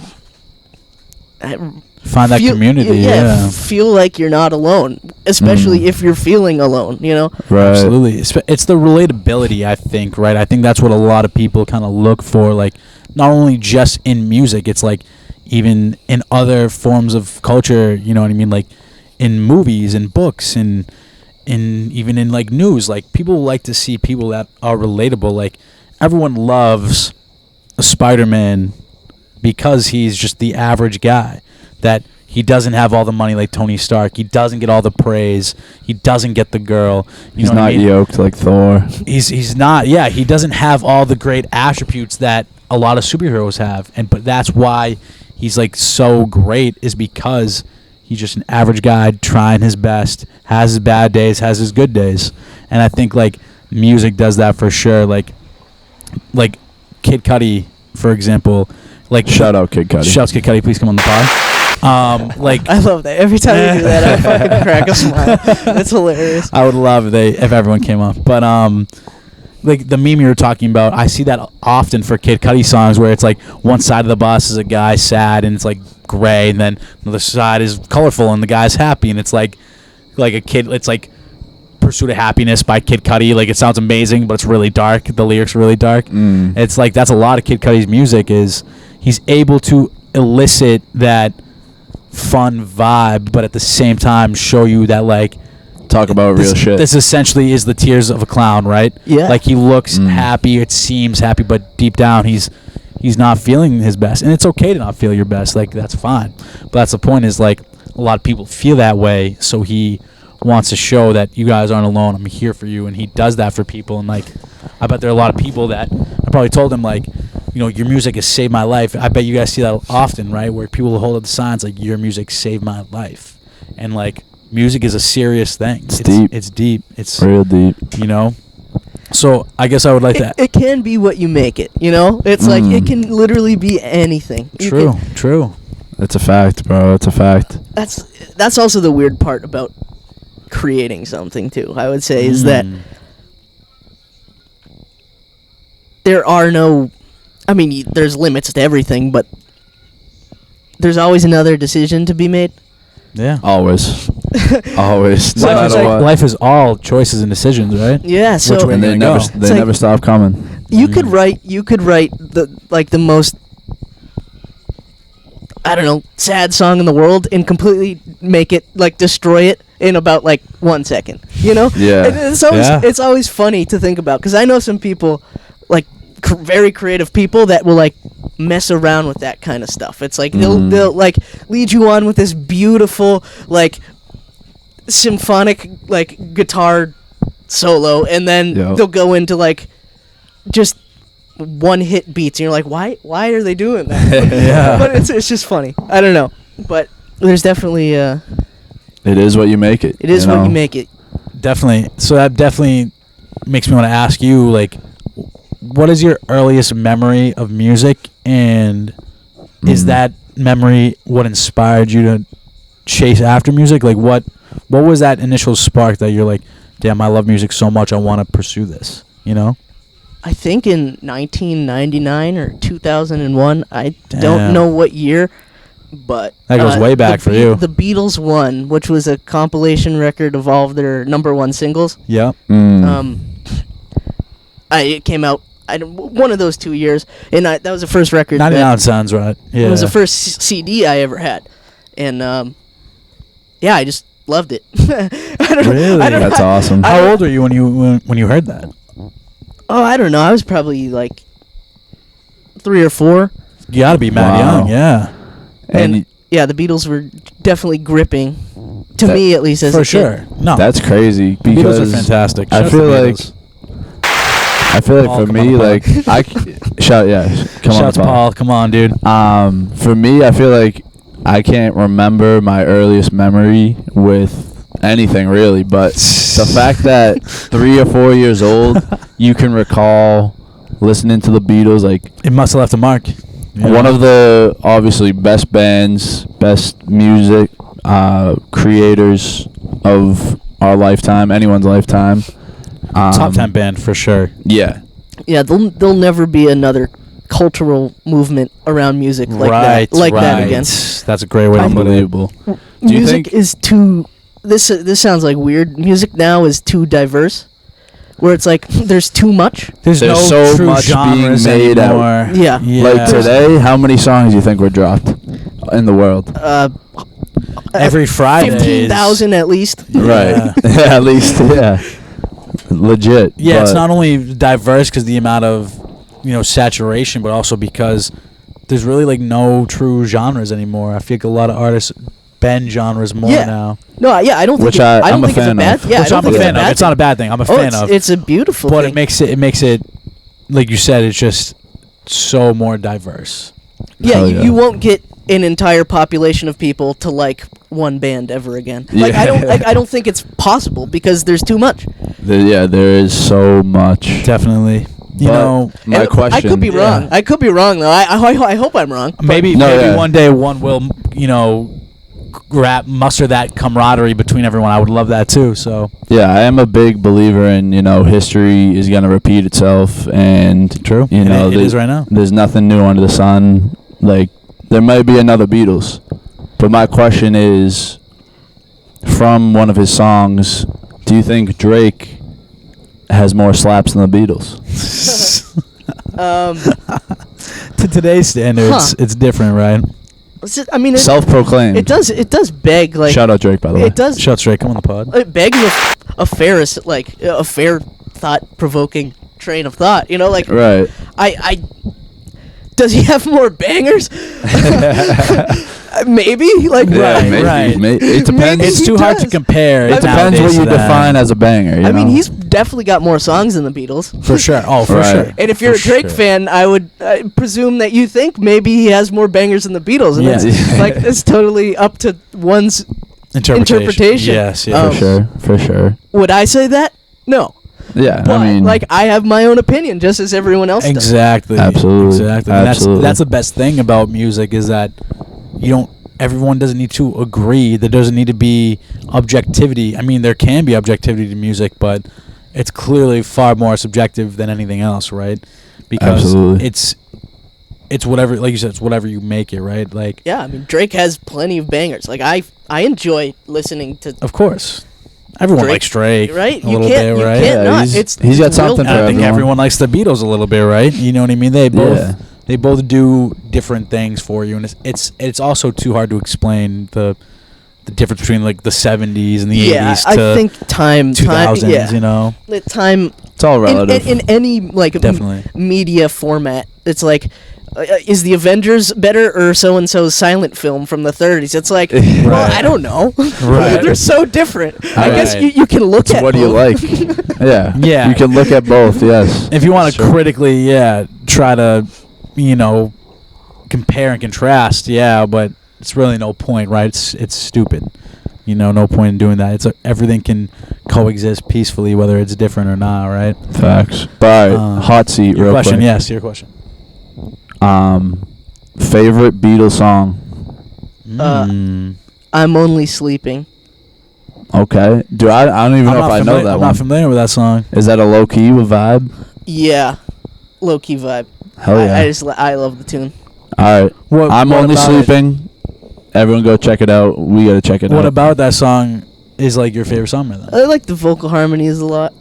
Find that feel- community. Yeah. feel like you're not alone, especially if you're feeling alone. You know. Right. Absolutely. It's the relatability, I think, right? I think that's what a lot of people kind of look for, like, not only just in music, it's like even in other forms of culture, you know what I mean? Like in movies and books and even in like news, like people like to see people that are relatable. Like everyone loves a Spider-Man because he's just the average guy, that he doesn't have all the money like Tony Stark. He doesn't get all the praise. He doesn't get the girl. You He's know what not I mean? yoked like Thor. He's not. Yeah, he doesn't have all the great attributes that a lot of superheroes have, but that's why he's like so great, is because he's just an average guy trying his best, has his bad days, has his good days, and I think like music does that for sure. Like Kid Cudi, for example. Like Shout out Kid Cudi. Shouts Kid Cudi, please come on the pod. Like I love that. Every time you do that, I fucking crack a smile. That's hilarious. I would love if everyone came up. But like the meme you were talking about, I see that often for Kid Cudi songs where it's like one side of the bus is a guy sad and it's like gray, and then the other side is colorful and the guy's happy, and it's like a kid. It's like Pursuit of Happiness by Kid Cudi. Like it sounds amazing, but it's really dark. The lyrics are really dark. It's like that's a lot of Kid Cudi's music, is he's able to elicit that fun vibe, but at the same time show you that like Talk about real shit. this essentially is the tears of a clown, right? Yeah. Like he looks happy, it seems happy, but deep down he's not feeling his best, and it's okay to not feel your best. Like that's fine, but that's the point. Is like a lot of people feel that way, so he wants to show that you guys aren't alone. I'm here for you, and he does that for people. And like, I bet there are a lot of people that I probably told him like, you know, your music has saved my life. I bet you guys see that often, right? Where people will hold up the signs like, your music saved my life, and like. Music is a serious thing. It's deep. It's deep. It's real deep. you know. So I guess I would like that. It can be what you make it. You know, it's like it can literally be anything. You True. can- True. That's a fact, bro. That's a fact. that's also the weird part about creating something too. I would say is that there are no. I mean, there's limits to everything, but there's always another decision to be made. Yeah. Always. Always. So No it's matter like- what. Life is all choices and decisions, right? Yeah, so Which way And you're they gonna never go. they It's never like- stop coming. you could write the most I don't know, sad song in the world and completely make it like destroy it in about like 1 second. You know? Yeah. And Yeah. it's always funny to think about, cuz I know some people like very creative people that will like mess around with that kind of stuff. It's like they'll like lead you on with this beautiful like symphonic like guitar solo, and then Yep. they'll go into like just one hit beats, and you're like, why are they doing that? Yeah. But it's just funny. I don't know, but there's definitely It is what you make it. it is what know? you make it. Definitely. So that definitely makes me want to ask you, like, what is your earliest memory of music, and is that memory what inspired you to chase after music? Like, what what was that initial spark that you're like, damn, I love music so much, I want to pursue this, you know? I think in 1999 or 2001. I Damn. don't know what year, but That goes way back for you. The Beatles One, which was a compilation record of all of their #1 singles. Yeah. It came out one of those 2 years, and that was the first record. 99 sounds right. Yeah. It was the first CD I ever had, and I just loved it. Really? That's awesome. How old were you when you heard that? Oh, I don't know. I was probably like 3 or 4. You got to be mad Wow. young, yeah. And yeah, the Beatles were definitely gripping, to me at least. As For a sure. kid. No. That's crazy The Beatles because are fantastic. I Shouts feel to the like Beatles. for Paul, come me, on, like Paul. come Shouts on, Paul. Come on, dude. For me, I feel like I can't remember my earliest memory with anything really, but the fact that 3 or 4 years old, you can recall listening to the Beatles, like It must have left a mark. one of the obviously best bands, best music creators of our lifetime, anyone's lifetime. Top 10 band for sure. Yeah. Yeah, there'll never be another cultural movement around music like right, that again. That's a great way to put it. Unbelievable. Do you Music think is too. This sounds like weird. Music now is too diverse, where it's like there's too much. There's no so true much genres being made out. anymore. Yeah. like today, how many songs do you think were dropped in the world? Every Friday. 15,000 at least. Right. Yeah, at least, yeah. Legit. Yeah, it's but- not only diverse because the amount of saturation, but also because there's really like no true genres anymore. I feel like a lot of artists bend genres more Yeah. now. No, yeah, I don't think. Which I don't I'm a think it's a fan bad. of. Yeah, I Which don't I'm a think it's fan a of. bad. It's not a bad thing. I'm a fan of. It's a beautiful. But thing. it makes it like you said, it's just so more diverse. Yeah, Hell you won't get an entire population of people to like one band ever again. Like Yeah. I don't think it's possible because there's too much. There is so much. Definitely. You But know, my And question. I could be wrong. Yeah. I could be wrong though. I hope I'm wrong. maybe No, maybe yeah. one day one will muster that camaraderie between everyone. I would love that too. So Yeah, I am a big believer in history is gonna repeat itself, and true. You know, it is right now. There's nothing new under the sun. Like there might be another Beatles, but my question is, from one of his songs, do you think Drake has more slaps than the Beatles? To today's standards, it's different, right? I mean, Self-proclaimed. it does beg like Shout out Drake, by the way. it does. Shut straight. Come on the pod. It begs a fair thought-provoking train of thought. Like Right. I does he have more bangers? Maybe like Yeah, Right, maybe. right. It depends. Maybe It's he too hard to does. compare. It It depends nowadays what you to that. define as a banger. I mean, know? he's definitely got more songs than the Beatles. For sure. Oh, for Right. sure. And if you're For a Drake sure. fan, I would presume that you think maybe he has more bangers than the Beatles, and Yeah. that's like it's totally up to one's interpretation. Yes, yes. For sure. Would I say that? No. Yeah, But I mean, I have my own opinion, just as everyone else does. Exactly. Absolutely. Exactly. And Absolutely. that's the best thing about music is that everyone doesn't need to agree. There doesn't need to be objectivity. I mean, there can be objectivity to music, but it's clearly far more subjective than anything else, right? Because Absolutely. it's whatever, like you said, it's whatever you make it, right? Like, Yeah, I mean Drake has plenty of bangers. Like I enjoy listening to of course, everyone Drake, likes Drake, right? A You little can't- bit, you right? can't- yeah, not. he's It's got real- something for And I think everyone. everyone likes the Beatles a little bit, right? You know what I mean? They both do different things for you, and it's also too hard to explain the difference between like the 70s and the 80s I to think time 2000s. yeah. You know, The time It's all relative. in any like Definitely. media format. It's like is the Avengers better or so and so's silent film from the 30s? It's like, well, Right. I don't know. Right. They're so different. I guess Right. you can look So at what do you both. like? Yeah. Yeah. You can look at both. Yes. if you want to Sure. critically, try to, compare and contrast, but it's really no point, right? It's stupid. No point in doing that. It's everything can coexist peacefully, whether it's different or not, right? Facts. But hot seat, Your real question, quick. yes, your question. Favorite Beatles song? I'm only sleeping. Okay. I don't even know if I know that I'm one. not familiar with that song. Is that a low key vibe? Yeah, low key vibe. Hell yeah. I love the tune. All right. I'm what only about sleeping. Everyone go check it out. We gotta check it out. What about that song is like your favorite song by them? I like the vocal harmonies a lot.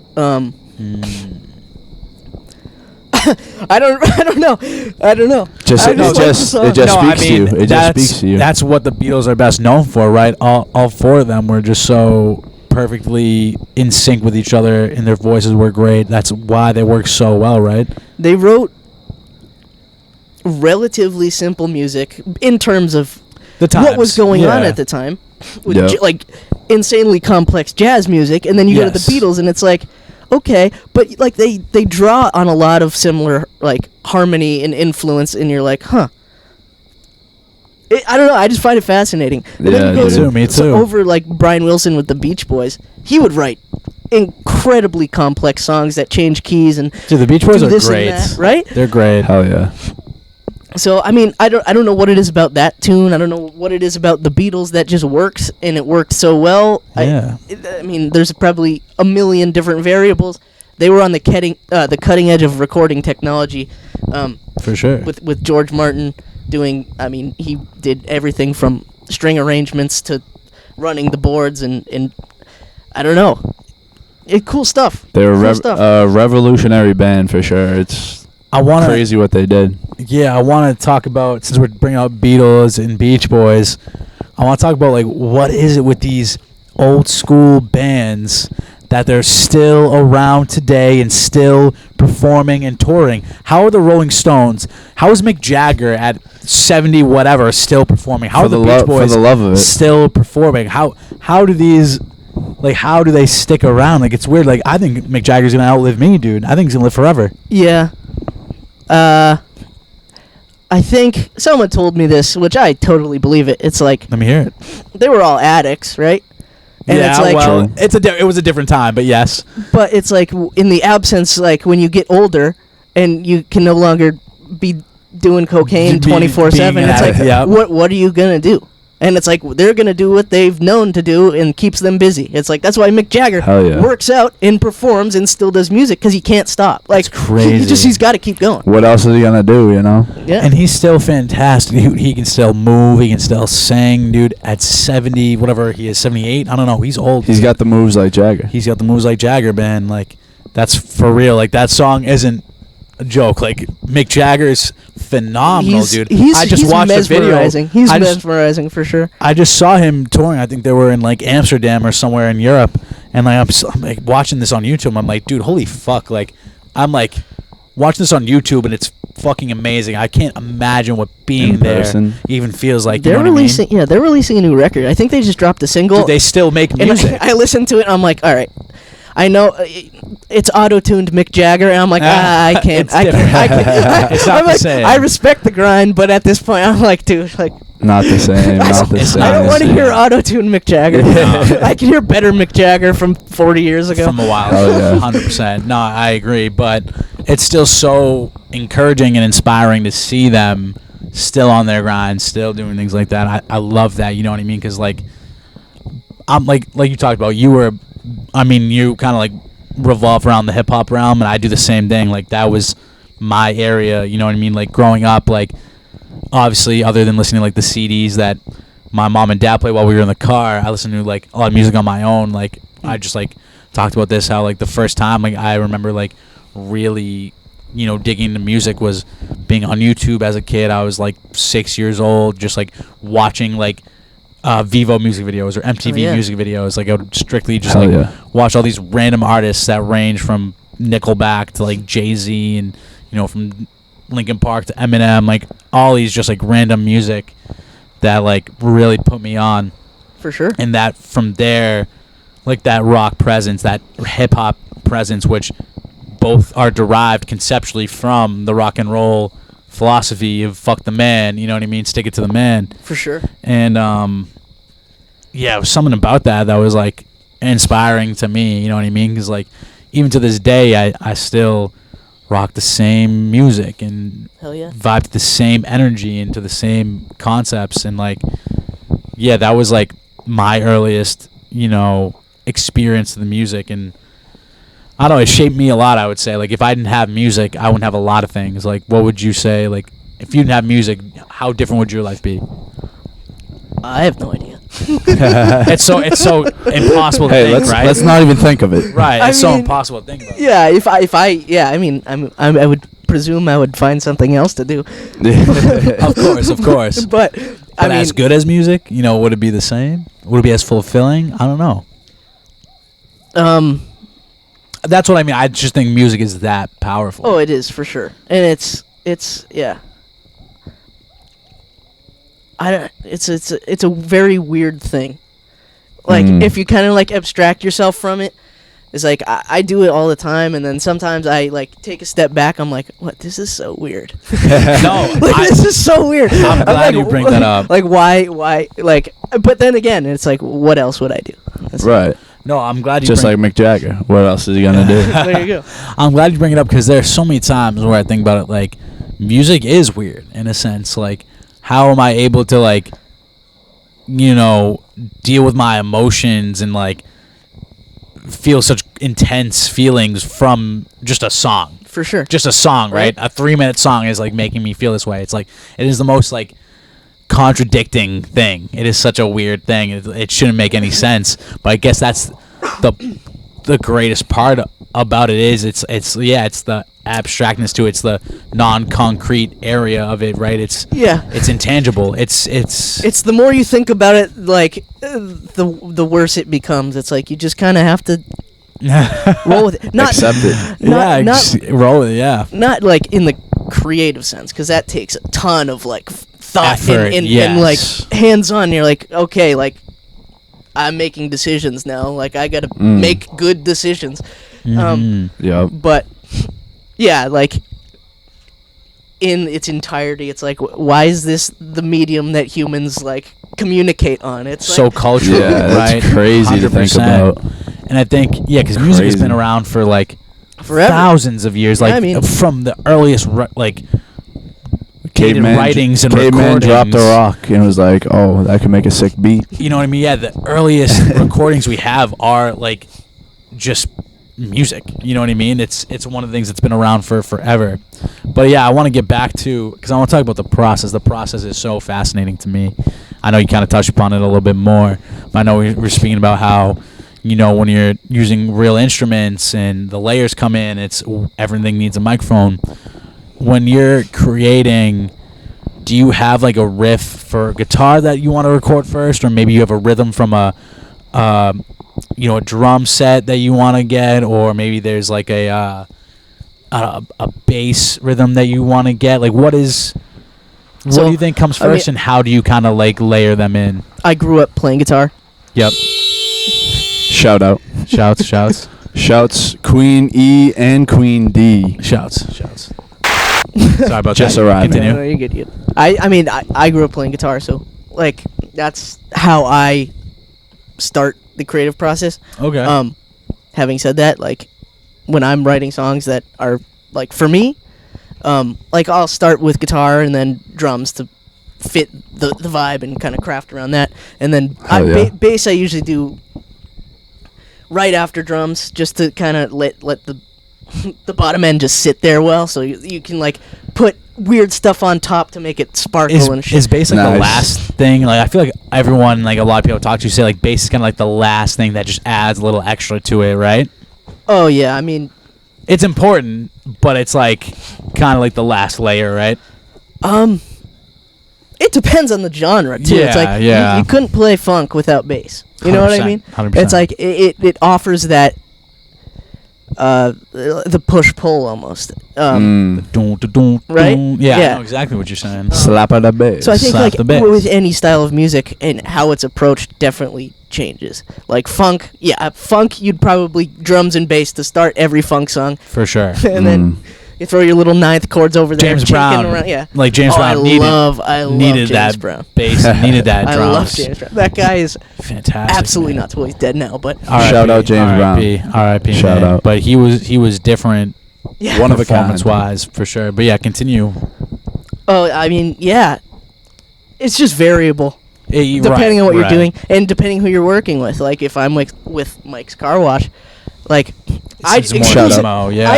I don't know. Just I it like the just song. it just No, I speaks to you. mean, It just speaks to you. That's what the Beatles are best known for, right? All four of them were just so perfectly in sync with each other, and their voices were great. That's why they work so well, right? They wrote relatively simple music in terms of The times. what was going on Yeah. at the time, with Yep. like insanely complex jazz music, and then you go to the Yes. Beatles, and it's like, okay, but like they draw on a lot of similar like harmony and influence, and you're like, huh. I don't know. I just find it fascinating. And then Yeah, you go dude. Me too. Over like Brian Wilson with the Beach Boys, he would write incredibly complex songs that change keys and Dude, the Beach Boys do are this and great. that, right? They're great. Hell yeah. So I mean, I don't know what it is about that tune. I don't know what it is about the Beatles that just works, and it worked so well. Yeah. I mean, there's probably a million different variables. They were on the cutting edge of recording technology, For sure. with George Martin doing. I mean, he did everything from string arrangements to running the boards, and I don't know, cool stuff. They're Cool a stuff. revolutionary band for sure. It's I want to. crazy what they did. Yeah, I want to talk about, since we're bringing up Beatles and Beach Boys, I want to talk about like what is it with these old school bands that they're still around today and still performing and touring. How are the Rolling Stones? How is Mick Jagger at 70 whatever still performing? How For are the the Beach for Boys the love of it. still performing? How do these, like, how do they stick around? Like, it's weird. Like, I think Mick Jagger's gonna outlive me, dude. I think he's gonna live forever. Yeah. I think someone told me this, which I totally believe it. It's like Let me hear it. they were all addicts, right? And yeah, it's like, well, True. it was a different time, but yes. but it's like in the absence, like when you get older and you can no longer be doing cocaine Being 24/7. an It's like, addict, yeah. what are you gonna do? And it's like they're gonna do what they've known to do and keeps them busy. It's like that's why Mick Jagger Hell yeah. works out and performs and still does music because he can't stop. Like That's crazy. he's got to keep going. What else is he gonna do? You know. Yeah. And he's still fantastic. He can still move. He can still sing, dude. At 70, whatever he is, 78. I don't know. He's old. He's got the moves like Jagger. He's got the moves like Jagger, man. Like, that's for real. Like, that song isn't a joke. Like, Mick Jagger is phenomenal, dude. I just he's watched the video. mesmerizing. He's I just- mesmerizing for sure. I just saw him touring. I think they were in like Amsterdam or somewhere in Europe, and like I'm like watching this on YouTube. I'm like, dude, holy fuck! Like, I'm like watching this on YouTube, and it's fucking amazing. I can't imagine what being In there person. even feels like. They're you know releasing, what I mean? yeah, they're releasing a new record. I think they just dropped a single. Dude, they still make and music. I listened to it. And I'm like, all right, I know it's auto-tuned Mick Jagger, and I'm like, I can't. It's I can't. different. I can't. It's not I'm the like, same. I respect the grind, but at this point, I'm like, dude, like, Not the same. Not the It's same. I don't want to Yeah. hear auto-tune Mick Jagger. Yeah. I can hear better Mick Jagger from 40 years ago. From a while, Hell yeah. 100%. No, I agree, but it's still so encouraging and inspiring to see them still on their grind, still doing things like that. I love that. You know what I mean? Because like, I'm like you talked about. You kind of like revolve around the hip hop realm, and I do the same thing. Like, that was my area. You know what I mean? Like, growing up, like, obviously, other than listening to like the CDs that my mom and dad play while we were in the car, I listened to like a lot of music on my own. Like, I just like talked about this, how like the first time like I remember like really, you know, digging into music was being on YouTube as a kid. I was like 6 years old, just like watching like Vivo music videos or MTV Oh, yeah. music videos. Like, I would strictly just Hell like yeah. watch all these random artists that range from Nickelback to like Jay-Z, and you know, from Linkin Park to Eminem, like all these just like random music that like really put me on. For sure. And that from there, like that rock presence, that hip hop presence, which both are derived conceptually from the rock and roll philosophy of fuck the man, you know what I mean? Stick it to the man. For sure. And yeah, it was something about that was like inspiring to me, you know what I mean? Because like even to this day, I still rock the same music and Hell yeah. vibe to the same energy and to the same concepts. And like, yeah, that was like my earliest experience to the music. And I don't know, it shaped me a lot, I would say. Like, if I didn't have music, I wouldn't have a lot of things. Like, what would you say? Like, if you didn't have music, how different would your life be? I have no idea. It's so impossible to think, right? Let's not even think of it. Right, I it's so mean, impossible to think about. Yeah, I mean, I would presume I would find something else to do. Of course. But I mean, as good as music, would it be the same? Would it be as fulfilling? I don't know. That's what I mean. I just think music is that powerful. Oh, it is for sure, and it's yeah. I don't. It's a very weird thing. Like if you kind of like abstract yourself from it, it's like I do it all the time, and then sometimes I like take a step back. I'm like, what? This is so weird. No, this is so weird. I'm glad like, you bring that up. Like why? Like, but then again, it's like, what else would I do? Right. No, I'm glad you Just like Mick Jagger. What else is he gonna do? There you go. I'm glad you bring it up because there's so many times where I think about it. Like, music is weird in a sense. Like, how am I able to like, deal with my emotions and like feel such intense feelings from just a song? For sure. Just a song, right? A 3-minute song is like making me feel this way. It's like it is the most like contradicting thing. It is such a weird thing. It shouldn't make any sense. But I guess that's the greatest part about it is it's the abstractness to it. It's the non-concrete area of it, right? It's intangible. It's the more you think about it, like the worse it becomes. It's like you just kind of have to roll with it. Not accept it. Not roll with it. Yeah. Not like in the creative sense, because that takes a ton of like thought effort, and like hands-on. You're like, okay, like I'm making decisions now. Like I gotta make good decisions. But yeah, like in its entirety, it's like, why is this the medium that humans like communicate on? It's so like, cultural, right? That's crazy to think about. And I think, because music has been around for like forever. Thousands of years. Like, I mean, from the earliest like caveman writings and caveman recordings. dropped a rock and was like, oh, that could make a sick beat. You know what I mean? Yeah, the earliest recordings we have are like just music. You know what I mean? It's one of the things that's been around for forever. But yeah, I want to get back to, because I want to talk about the process. The process is so fascinating to me. I know you kind of touched upon it a little bit more. But I know we were speaking about how, when you're using real instruments and the layers come in, everything needs a microphone. When you're creating, do you have like a riff for guitar that you want to record first, or maybe you have a rhythm from a drum set that you want to get, or maybe there's like a bass rhythm that you want to get? Like, what do you think comes first, and how do you kind of like layer them in? I grew up playing guitar. Yep. Shout out. Shouts. Shouts. Queen E and Queen D. Shouts. Sorry about Just that. arrived. Continue. No, you're good. I grew up playing guitar, so like that's how I start the creative process. Okay. Having said that, like when I'm writing songs that are like for me, like I'll start with guitar and then drums to fit the vibe and kind of craft around that, and then bass I usually do right after drums, just to kind of let the the bottom end just sit there well, so you can like put weird stuff on top to make it sparkle and shit. Is bass like the Nice. last thing? Like, I feel like everyone, like a lot of people I talk to say like bass is kind of like the last thing that just adds a little extra to it, right? Oh yeah, I mean, it's important, but it's like kind of like the last layer, right? it depends on the genre too. Yeah, It's like yeah. you couldn't play funk without bass. You know what I 100%, mean? 100%. It's like it offers that the push pull almost. Right? Yeah, Yeah. I know exactly what you're saying. Slap of the bass. So I think Slap like the bass. with any style of music and how it's approached definitely changes. Like funk, funk you'd probably drums and bass to start every funk song, For sure. and then you throw your little ninth chords over there. James shaking Brown, around. Yeah. like James Brown I needed love needed James that Brown. bass, needed that I drums. love James Brown. That guy is Fantastic. absolutely man. nuts. Well, he's dead now, but R.I.P., Shout out James R.I.P., Brown. R.I.P. Shout man. out. But he was different, yeah. One of a kind. performance-wise, for sure. But yeah, continue. Oh, I mean, yeah. It's just variable. depending on what you're doing, and depending who you're working with. Like if I'm with Mike's Car Wash, like I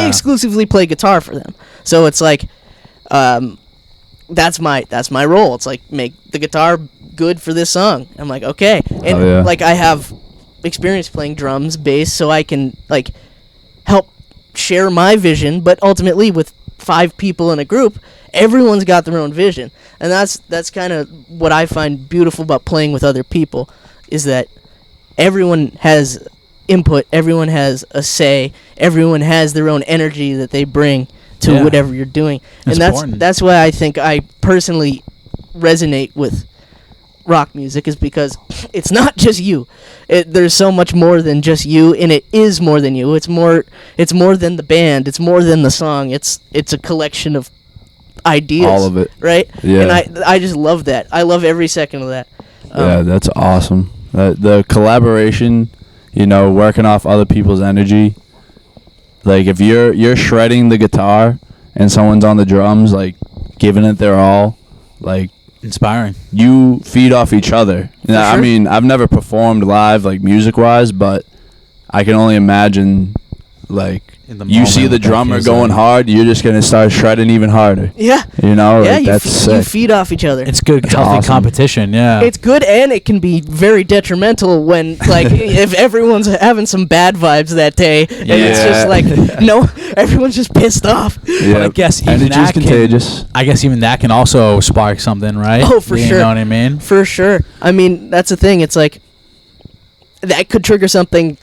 exclusively play guitar for them. So it's like, that's my role. It's like make the guitar good for this song. I'm like, okay, and like I have experience playing drums, bass, so I can like help share my vision. But ultimately, with 5 people in a group, everyone's got their own vision, and that's kind of what I find beautiful about playing with other people, is that everyone has input, everyone has a say, everyone has their own energy that they bring to whatever you're doing. And that's why I think I personally resonate with rock music, is because it's not just you. There's so much more than just you, and it is more than you. It's more than the band. It's more than the song. It's a collection of ideas. All of it. Right? Yeah. And I just love that. I love every second of that. Yeah, that's awesome. The collaboration, working off other people's energy. Like if you're shredding the guitar and someone's on the drums, like giving it their all, like inspiring. You feed off each other. Sure. I mean, I've never performed live, like music wise, but I can only imagine, like, you see the drummer going hard, you're just gonna start shredding even harder. Yeah. That's sick. You feed off each other. It's good, healthy awesome. Competition. Yeah. It's good, and it can be very detrimental when, like, if everyone's having some bad vibes that day, and it's just like, no, everyone's just pissed off. Yeah. But I guess even energy's contagious. I guess even that can also spark something, right? Oh, for sure. You know what I mean? For sure. I mean, that's the thing. It's like that could trigger something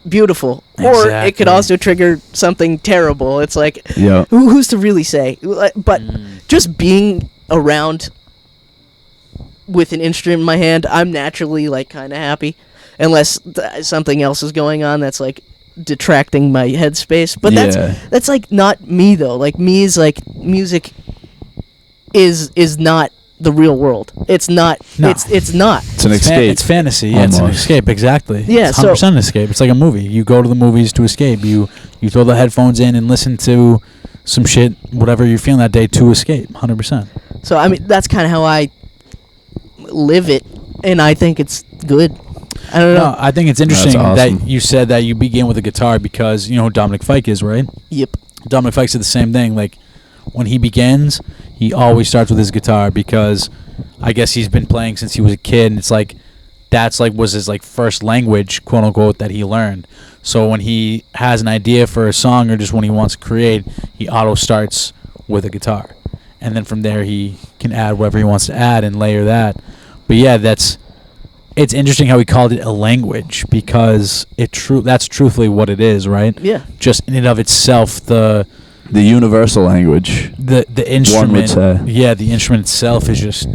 beautiful, or it could also trigger something terrible. It's like, who's to really say? But just being around with an instrument in my hand, I'm naturally like kind of happy, unless something else is going on that's like detracting my headspace. But that's like not me though. Like me is like music is not the real world. It's not. No. It's not. It's an escape. It's fantasy. Yeah, it's an escape. Exactly. Yeah, it's 100% an escape. It's like a movie. You go to the movies to escape. You throw the headphones in and listen to some shit, whatever you're feeling that day, to escape. 100%. So I mean, that's kind of how I live it, and I think it's good. I don't know. No, I think it's interesting that you said that you began with a guitar because you know who Dominic Fike is, right? Yep. Dominic Fike said the same thing. Like when he begins, he always starts with his guitar because I guess he's been playing since he was a kid, and it's like that's like was his like first language, quote unquote, that he learned. So when he has an idea for a song or just when he wants to create, he auto starts with a guitar, and then from there he can add whatever he wants to add and layer that. But yeah, it's interesting how he called it a language because that's truthfully what it is, right? Yeah. Just in and of itself, the universal language. The instrument. One would say. Yeah, the instrument itself is just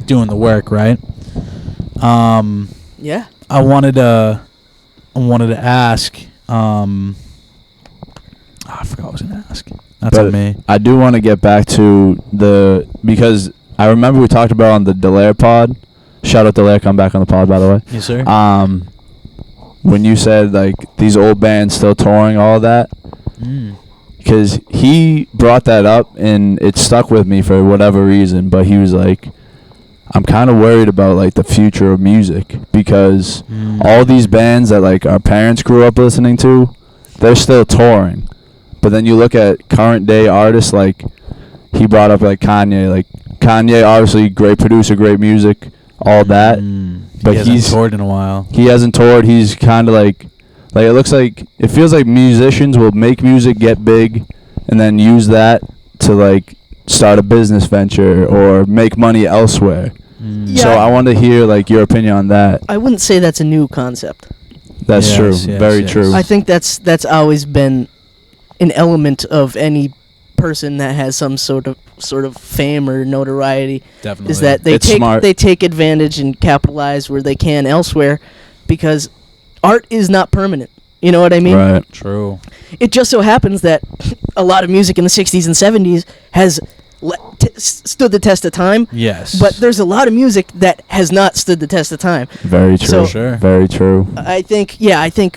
doing the work, right? Yeah. I wanted to ask. I forgot what I was going to ask. That's on me. I do want to get back to because I remember we talked about on the Delaire pod. Shout out Delaire, come back on the pod, by the way. Yes, sir. When you said like these old bands still touring, all that, because he brought that up and it stuck with me for whatever reason. But he was like, I'm kind of worried about like the future of music because all these bands that like our parents grew up listening to, they're still touring. But then you look at current day artists, like he brought up like Kanye. Like Kanye, obviously great producer, great music, all that. But he hasn't toured in a while. He hasn't toured. He's kind of like it looks like, it feels like musicians will make music, get big, and then use that to like start a business venture or make money elsewhere. Yeah. So I want to hear like your opinion on that. I wouldn't say that's a new concept. That's true. Very true. I think that's always been an element of any person that has some sort of fame or notoriety. Definitely. Is that they take advantage and capitalize where they can elsewhere, because art is not permanent. You know what I mean? Right. True. It just so happens that a lot of music in the 60s and 70s has stood the test of time. Yes. But there's a lot of music that has not stood the test of time. Very true. So, sure. Very true. I think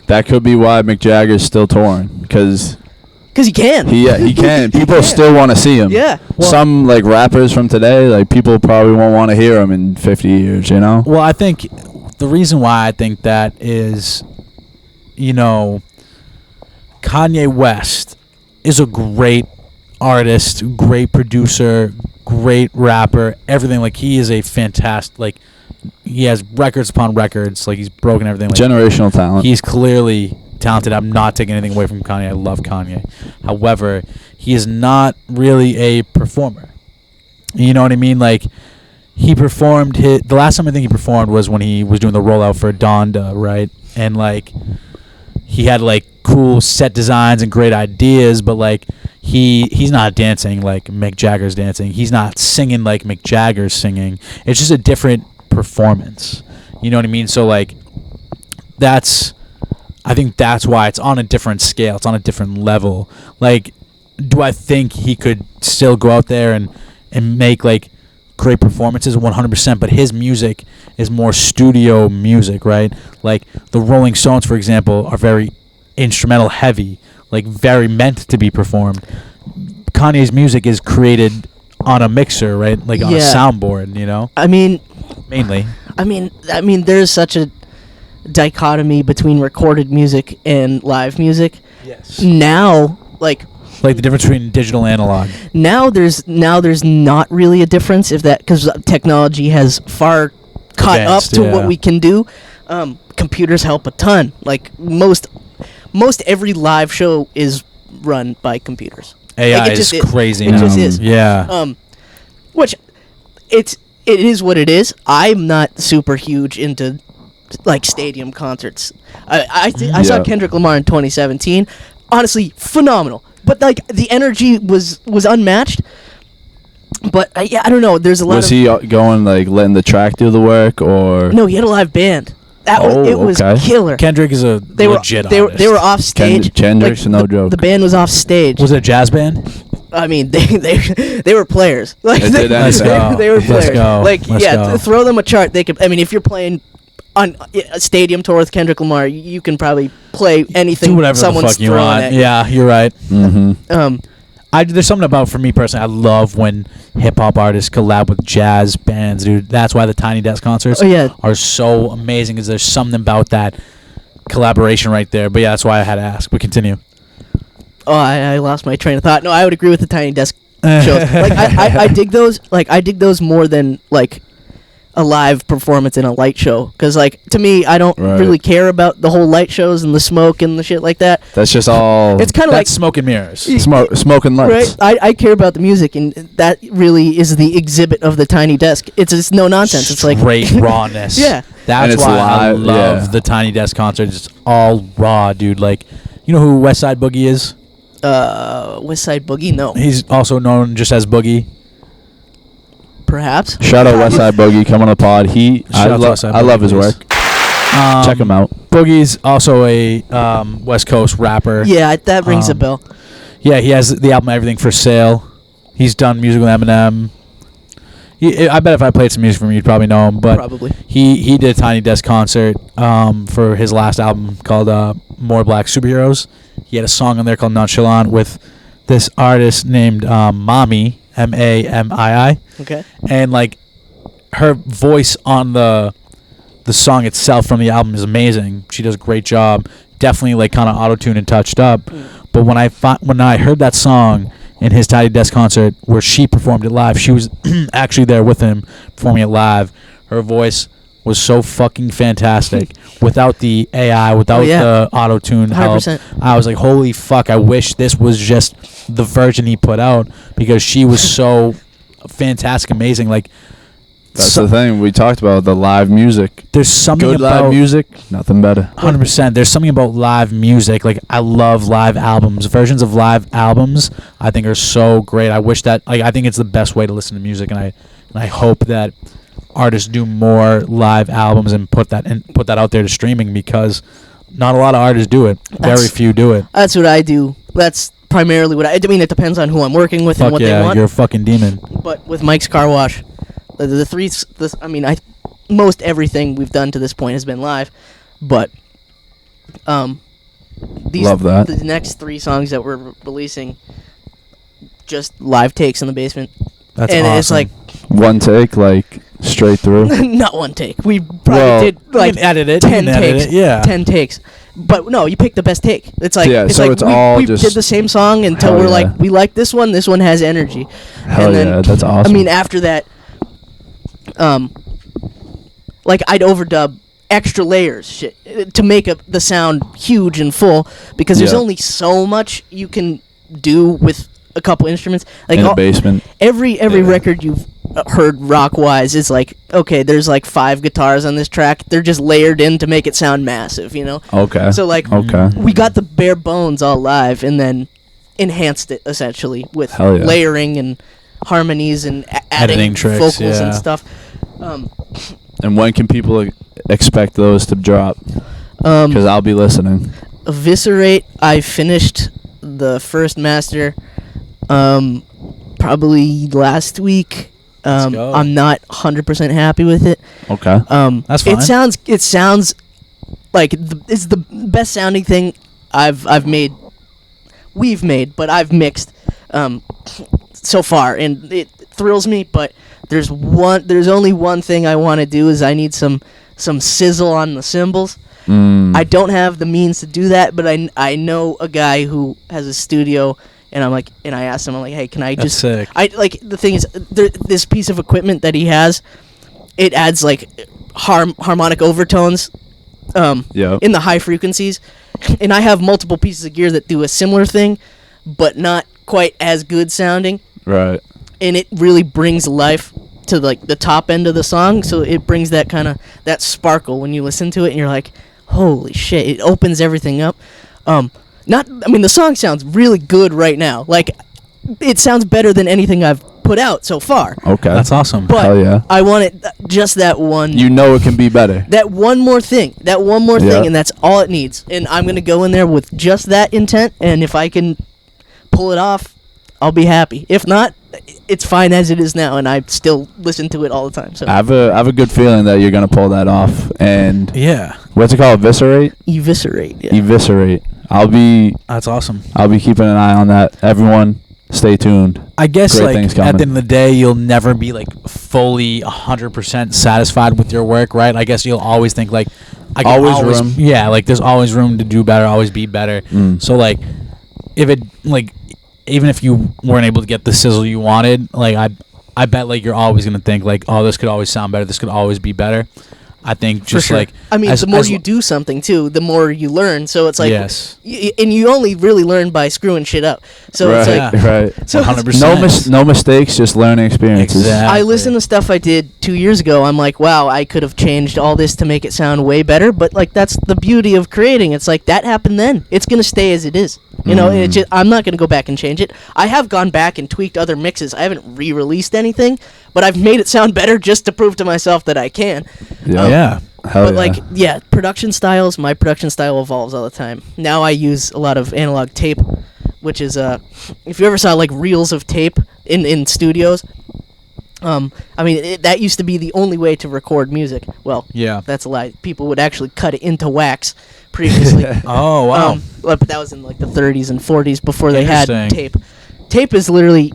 that could be why Mick Jagger's still touring, because Because he can. He can. People can. still want to see him. Yeah. Some like rappers from today, like people probably won't want to hear him in 50 years. You know. Well, I think the reason why I think that is, Kanye West is a great artist, great producer, great rapper, everything. Like, he is a fantastic, like, he has records upon records. Like, he's broken everything. Like, generational talent. He's clearly talented. I'm not taking anything away from Kanye. I love Kanye. However, he is not really a performer. You know what I mean? Like, he performed the last time I think he performed was when he was doing the rollout for Donda, right? And like, he had like cool set designs and great ideas, but like, he's not dancing like Mick Jagger's dancing. He's not singing like Mick Jagger's singing. It's just a different performance. You know what I mean? So like, I think that's why it's on a different scale. It's on a different level. Like, do I think he could still go out there and make like great performances? 100%. But his music is more studio music, right? Like the Rolling Stones, for example, are very instrumental heavy, like very meant to be performed. Kanye's music is created on a mixer, right? Like on a soundboard, you know? I mean, mainly. I mean, there's such a dichotomy between recorded music and live music. Yes. Now, like the difference between digital and analog. Now there's not really a difference because technology has far caught Advanced, up to what we can do. Computers help a ton. Like most every live show is run by computers. AI like, is crazy. It just is. Yeah. Which it is what it is. I'm not super huge into like stadium concerts. I saw Kendrick Lamar in 2017. Honestly, phenomenal. But like the energy was unmatched. But I don't know. There's a lot. Was he going like letting the track do the work, or no? He had a live band. It was killer. Kendrick is a legit artist. They were off stage. Kendrick's no joke. The band was off stage. Was it a jazz band? I mean, they were players. Like they were players. Let's go. Throw them a chart. They could. I mean, if you're playing on a stadium tour with Kendrick Lamar, you can probably play anything. Do whatever someone's the fuck you throwing want. at you. Yeah, you're right. Mm-hmm. There's something about, for me personally, I love when hip hop artists collab with jazz bands, dude. That's why the Tiny Desk concerts are so amazing. Is there's something about that collaboration right there. But yeah, that's why I had to ask. But continue. Oh, I lost my train of thought. No, I would agree with the Tiny Desk shows. Like I dig those. Like I dig those more than like a live performance in a light show, because like to me, I don't really care about the whole light shows and the smoke and the shit like that. That's just all. It's kind of like smoke and mirrors. Smoke and lights. Right. I care about the music, and that really is the exhibit of the Tiny Desk. It's no nonsense. It's like great rawness. Yeah. That's why I love the Tiny Desk concert. It's all raw, dude. Like, you know who West Side Boogie is? West Side Boogie. No. He's also known just as Boogie. Perhaps. Shout out West Side Boogie, come on the pod. I love his work. Check him out. Boogie's also a West Coast rapper. Yeah, that rings a bell. Yeah, he has the album Everything for Sale. He's done music with Eminem. I bet if I played some music from him, you'd probably know him. But probably. He did a Tiny Desk concert for his last album called More Black Superheroes. He had a song on there called Nonchalant with this artist named Mami, Mamii. Okay. And like her voice on the song itself from the album is amazing. She does a great job. Definitely like kind of auto-tuned and touched up. But when I heard that song in his Tiny Desk concert where she performed it live, she was actually there with him performing it live. Her voice was so fucking fantastic without the AI, without the auto-tune help. 100%. I was like, holy fuck, I wish this was just the version he put out, because she was so fantastic, amazing. Like, that's the thing we talked about, the live music. There's something good about live music, nothing better. 100%. There's something about live music. Like, I love live albums. Versions of live albums, I think, are so great. I wish that, like, I think it's the best way to listen to music, and I hope that artists do more live albums and put that out there to streaming, because not a lot of artists do it. Very few do it. That's what I do. That's primarily what I mean. It depends on who I'm working with and what they want. You're a fucking demon. But with Mike's Car Wash, most everything we've done to this point has been live, but Love that. The next 3 songs that we're releasing, just live takes in the basement. That's and awesome. it's like One take, like straight through. not one take. We probably Well, did like you can edit it. 10 you can edit takes. it, yeah. 10 takes. But no, you pick the best take. It's like Yeah, so it's all we just- did the same song until Hell we're yeah. like we like this one. This one has energy. Hell and then, yeah, that's awesome. I mean, after that, like I'd overdub extra layers shit to make the sound huge and full because there's Yeah. only so much you can do with a couple instruments. Like in the basement. every Yeah. record you've heard rock wise is like, okay, there's like 5 guitars on this track. They're just layered in to make it sound massive, you know? Okay. So like Okay. we got the bare bones all live and then enhanced it essentially with Hell yeah. layering and harmonies and adding Editing tricks, vocals and yeah. stuff. And when can people expect those to drop? Because I'll be listening. Eviscerate, I finished the first master probably last week. Let's go. I'm not 100% happy with it. Okay. That's fine. It sounds like it's the best sounding thing we've made, but I've mixed so far, and it thrills me. But there's only one thing I want to do is I need some sizzle on the cymbals. I don't have the means to do that, but I know a guy who has a studio, and I asked him, I'm like, hey, can I That's just sick. the thing is this piece of equipment that he has, it adds like harmonic overtones Yeah. in the high frequencies, and I have multiple pieces of gear that do a similar thing, but not quite as good sounding, Right. and it really brings life to like the top end of the song. So it brings that kind of that sparkle when you listen to it, and you're like, holy shit! It opens everything up. The song sounds really good right now. Like, it sounds better than anything I've put out so far. Okay. That's awesome. But Hell yeah. I want it just that one. You know it can be better. That one more thing. Yeah. And that's all it needs. And I'm gonna go in there with just that intent. And if I can pull it off, I'll be happy. If not, it's fine as it is now, and I still listen to it all the time. So I have a good feeling that you're gonna pull that off. And Yeah. what's it called? Eviscerate? eviscerate. Yeah. Eviscerate. I'll be That's awesome. keeping an eye on that. Everyone, stay tuned. I guess Great like things at coming. the end of the day, you'll never be like fully 100% satisfied with your work, right? I guess you'll always think like, I can Always room. Yeah, like there's always room to do better, always be better. So like, if it like, even if you weren't able to get the sizzle you wanted, like I bet like you're always gonna think like, oh, this could always sound better. This could always be better. I think just For sure. like the more you do something too, the more you learn. So it's like, Yes. And you only really learn by screwing shit up. So right. it's like, Yeah. Right. so 100%. No mistakes, just learning experiences. Exactly. I listen to stuff I did 2 years ago. I'm like, wow, I could have changed all this to make it sound way better. But like, that's the beauty of creating. It's like that happened then. It's gonna stay as it is. You know, and it just, I'm not gonna go back and change it. I have gone back and tweaked other mixes. I haven't re-released anything, but I've made it sound better just to prove to myself that I can. Yeah. Yeah. Hell But yeah. like, yeah, my production style evolves all the time. Now I use a lot of analog tape, which is if you ever saw like reels of tape in studios, that used to be the only way to record music. Well, Yeah. that's a lie. People would actually cut it into wax previously. Oh wow. But that was in like the 30s and 40s before they had Interesting. tape. Tape is literally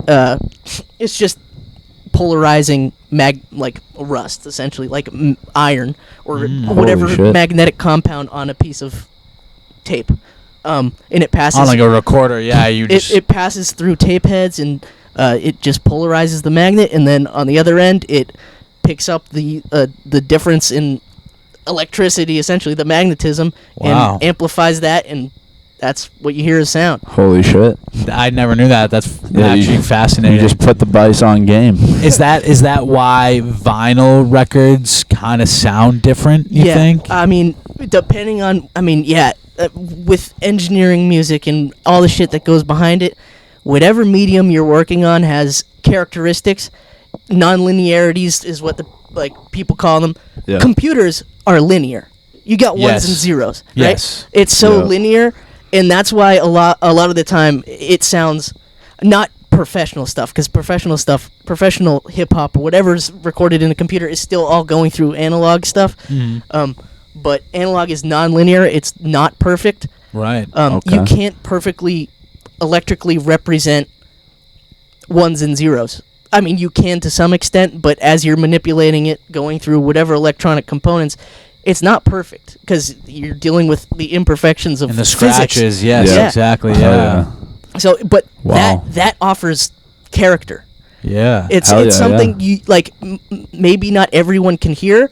it's just polarizing like rust, essentially, like iron or whatever Holy shit. magnetic compound on a piece of tape. And it passes. On like a recorder, yeah. You just It passes through tape heads and it just polarizes the magnet, and then on the other end it picks up the difference in electricity, essentially the magnetism, Wow. and amplifies that, and that's what you hear as sound. Holy shit. I never knew that. That's Yeah, actually you fascinating. just put the Bice on game. Is that why vinyl records kind of sound different? You think? Depending on, with engineering music and all the shit that goes behind it, whatever medium you're working on has characteristics. Non-linearities is what people call them. Yeah. Computers are linear. You got ones Yes. and zeros, right? Yes. It's so Yeah. linear, and that's why a lot of the time it sounds not professional stuff, because professional hip hop or whatever's recorded in a computer is still all going through analog stuff. Mhm. But analog is non-linear. It's not perfect. Right. You can't perfectly electrically represent ones and zeros. I mean, you can to some extent, but as you're manipulating it, going through whatever electronic components, it's not perfect because you're dealing with the imperfections of And the physics. scratches, yes, Yeah. exactly, Oh, yeah. So, but Wow. that offers character. Yeah. It's Hell it's yeah, something you like. Maybe not everyone can hear,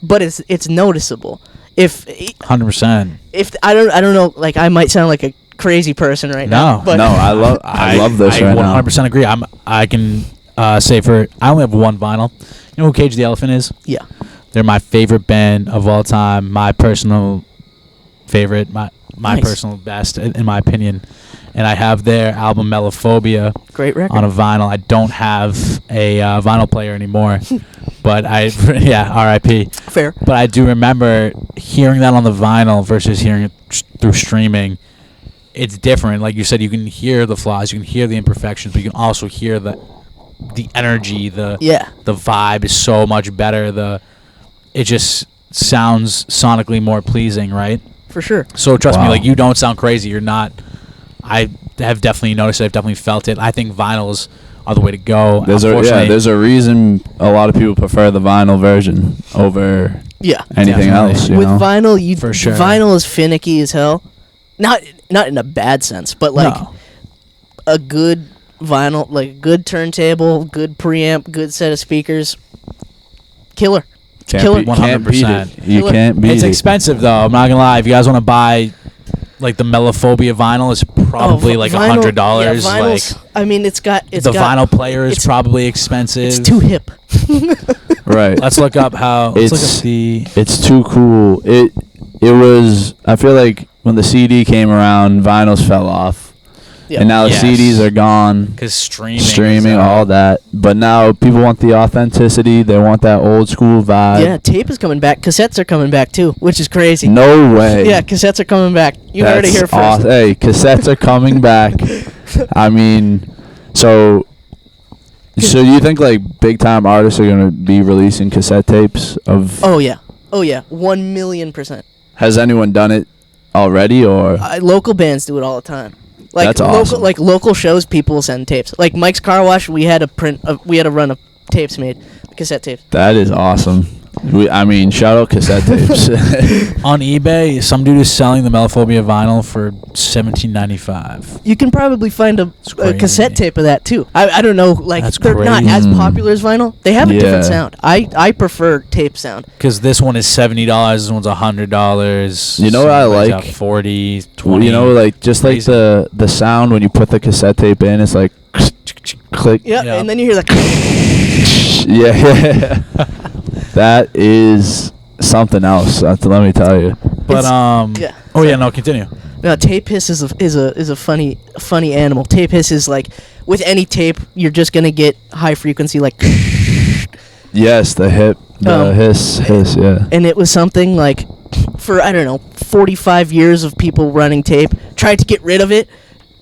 but it's noticeable. If 100%. I don't know, like I might sound like a crazy person right now. But No, I love this I right now. 100% agree. I can say I only have one vinyl. You know who Cage the Elephant is? Yeah. They're my favorite band of all time. My personal favorite. My Nice. personal best, in my opinion. And I have their album Melophobia Great record. on a vinyl. I don't have a vinyl player anymore, but R.I.P. Fair. But I do remember hearing that on the vinyl versus hearing it through streaming. It's different. Like you said, you can hear the flaws, you can hear the imperfections, but you can also hear the energy, the vibe is so much better. It just sounds sonically more pleasing, right? For sure. So trust me, Wow. like you don't sound crazy. You're not. I have definitely noticed it. I've definitely felt it. I think vinyls are the way to go. There's a reason a lot of people prefer the vinyl version over anything Definitely. else. You With know? vinyl, For sure. vinyl is finicky as hell. Not in a bad sense, but like No. a good vinyl, like a good turntable, good preamp, good set of speakers, killer. Killer. Can't beat it. 100%. You Killer. can't beat It's it. expensive though. I'm not gonna lie. If you guys want to buy like the Melophobia vinyl, it's probably like vinyl- $100. Yeah, like vinyls, I mean, it's got the vinyl player is it's- probably expensive. It's too hip. Right. Let's look up how. Let's look It's- up the. It's too cool. It was. I feel like when the CD came around, vinyls fell off, Yeah. and now the Yes. CDs are gone. Because streaming. Streaming, is, all that. But now people want the authenticity. They want that old school vibe. Yeah, tape is coming back. Cassettes are coming back too, which is crazy. No way. Yeah, cassettes are coming back. You heard it here first. Awesome. Hey, cassettes are coming back. I mean, so you think like big time artists are gonna be releasing cassette tapes of? Oh yeah, 1,000,000%. Has anyone done it already or? Local bands do it all the time. Like That's local, awesome. like local shows, people will send tapes. Like Mike's Car Wash, we had a run of tapes made, cassette tapes. That is awesome. Shout out cassette tapes. On eBay, some dude is selling the Melophobia vinyl for $17.95. You can probably find a crazy. cassette tape of that too. I don't know, like That's they're not as crazy. popular as vinyl. They have a different Yeah. sound. I prefer tape sound. Because this one is $70. This one's $100. You know what I Somebody's like? got 40, 20. You know, like just like Crazy. the sound when you put the cassette tape in, it's like click. Yeah, Yeah. and then you hear the Yeah. That is something else. Let me tell you. But yeah. Oh yeah, no, continue. No, tape hiss is a funny animal. Tape hiss is like with any tape, you're just gonna get high frequency like, Yes, the hiss, yeah. and it was something like for I don't know 45 years of people running tape tried to get rid of it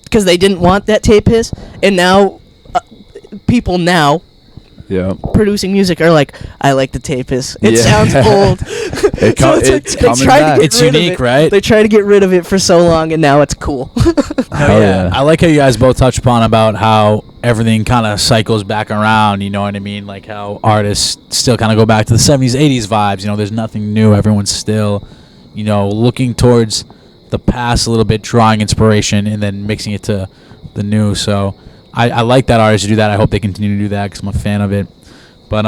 because they didn't want that tape hiss, and now people now Yeah. producing music are like, I like the tape hiss. It Yeah. sounds old. It's they coming tried back. to get It's rid of unique, it. right? They tried to get rid of it for so long, and now it's cool. Hell yeah. I like how you guys both touched upon about how everything kind of cycles back around. You know what I mean? Like how artists still kind of go back to the 70s, 80s vibes. You know, there's nothing new. Everyone's still, looking towards the past a little bit, drawing inspiration, and then mixing it to the new. So I like that artists do that. I hope they continue to do that because I'm a fan of it. But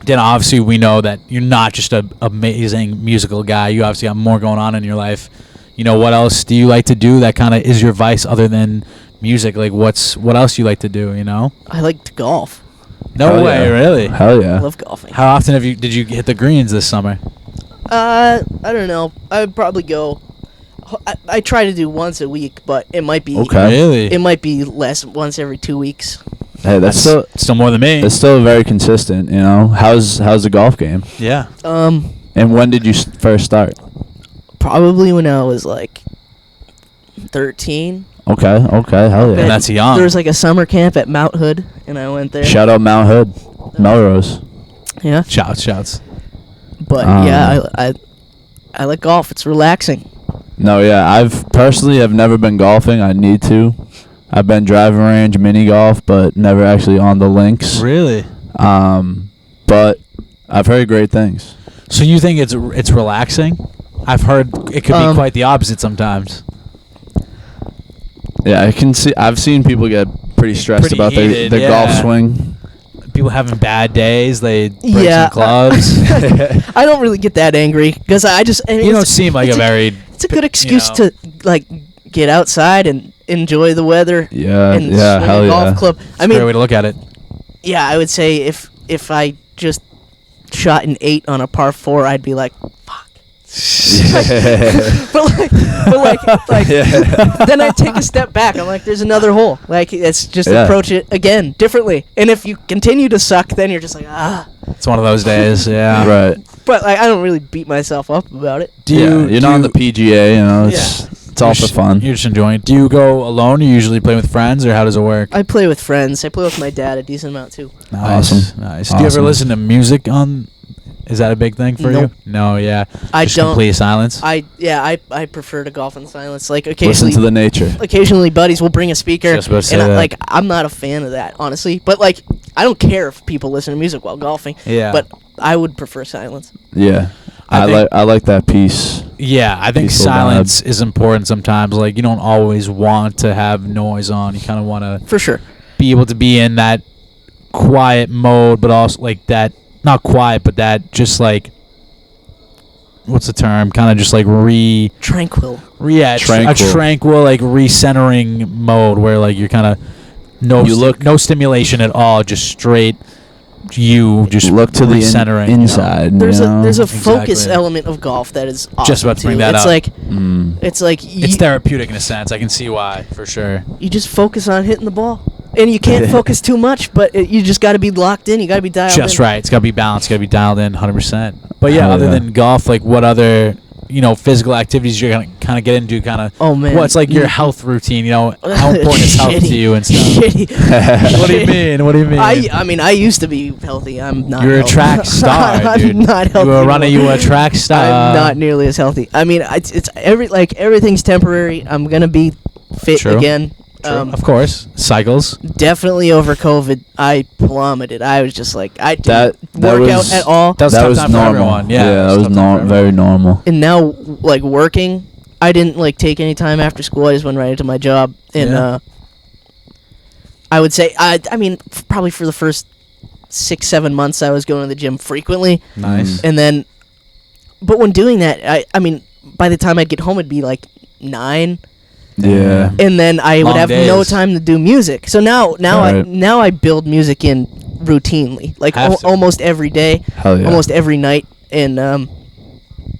then obviously we know that you're not just an amazing musical guy. You obviously got more going on in your life. What else do you like to do that kind of is your vice other than music? Like what else do you like to do, I like to golf. No Hell way, yeah. really? Hell I yeah. love golfing. How often did you hit the greens this summer? I don't know. I would probably go. I try to do once a week, but it might be Okay. Really? it might be less, once every 2 weeks. Hey, that's still more than me. that's still very consistent. How's the golf game? Yeah. And when did you first start? Probably when I was like 13. Okay. Hell yeah. And that's young. There was like a summer camp at Mount Hood, and I went there. Shout out Mount Hood, Melrose. Yeah, Shouts. but yeah, I like golf. It's relaxing. No, yeah, I've personally have never been golfing. I need to. I've been driving range, mini golf, but never actually on the links. Really? But I've heard great things. So you think it's relaxing? I've heard it could be quite the opposite sometimes. Yeah, I've seen people get pretty stressed Pretty about heated, their golf swing. People having bad days, they break Yeah. some clubs. I don't really get that angry because I just. I mean, You don't it's- seem like a very. It's a good excuse know. to like get outside and enjoy the weather. Yeah, and yeah, swing hell a golf yeah. club. It's I a great mean, way to look at it. yeah, I would say if I just shot an 8 on a par 4, I'd be like, fuck. but like, then I take a step back. I'm like, there's another hole. Like, let's just approach it again differently. And if you continue to suck, then you're just like, ah. It's one of those days, yeah. Right. But like, I don't really beat myself up about it. You're not on the PGA, you know. It's all for fun. You're just enjoying it. Do you go alone? Or you usually play with friends, or how does it work? I play with friends. I play with my dad a decent amount too. Nice, Awesome. nice. Do you ever Awesome. listen to music on? Is that a big thing for Nope. you? No, yeah. I Just don't. complete silence. I prefer to golf in silence. Like Listen occasionally, to the nature. occasionally buddies will bring a speaker, Just about to say and that. like I'm not a fan of that, honestly. But like I don't care if people listen to music while golfing. Yeah. But I would prefer silence. Yeah. I I like that peace. Yeah, I think Peaceful silence is important sometimes. Like, you don't always want to have noise on. You kind of want to For sure. be able to be in that quiet mode, but also like that, not quiet, but that just like, what's the term? Kind of just like Tranquil. a tranquil, like recentering mode where like you're kind of no stimulation at all, just straight just look to the recentering, inside. There's you a know? there's a focus Exactly. element of golf that is awesome Just about to bring too. that it's up. like Mm. it's like It's therapeutic in a sense. I can see why, for sure. you just focus on hitting the ball, and you can't focus too much, but you just got to be locked in. You got to be dialed in. Just right. It's got to be balanced. Got to be dialed in 100%. But yeah, Hell other yeah. than golf, like what other, physical activities you're going to kind of get into Oh man. what's like your health routine, how important is health to Shitty. you and stuff? Shitty. What do you mean? What do you mean? I mean, I used to be healthy. I'm not. You're a healthy. track star, I'm dude. not healthy. You were running. You anymore. were a track star. I'm not nearly as healthy. I mean, it's everything's temporary. I'm gonna be fit True. again. True. Of course, cycles. Definitely over COVID, I plummeted. I was just like, I That didn't work was- out at all. That was that tough was time for normal. everyone. Yeah, that was tough time for everyone. very normal. And now, like working, I didn't like take any time after school. I just went right into my job. And Yeah. I would say, I mean, probably for the first 6-7 months, I was going to the gym frequently. Nice. And then, but when doing that, I mean, by the time I'd get home, it'd be like 9. Yeah. And then I would Long have no days. time to do music. So now Right. I build music in routinely, like Have to. almost every day, Hell yeah. almost every night, and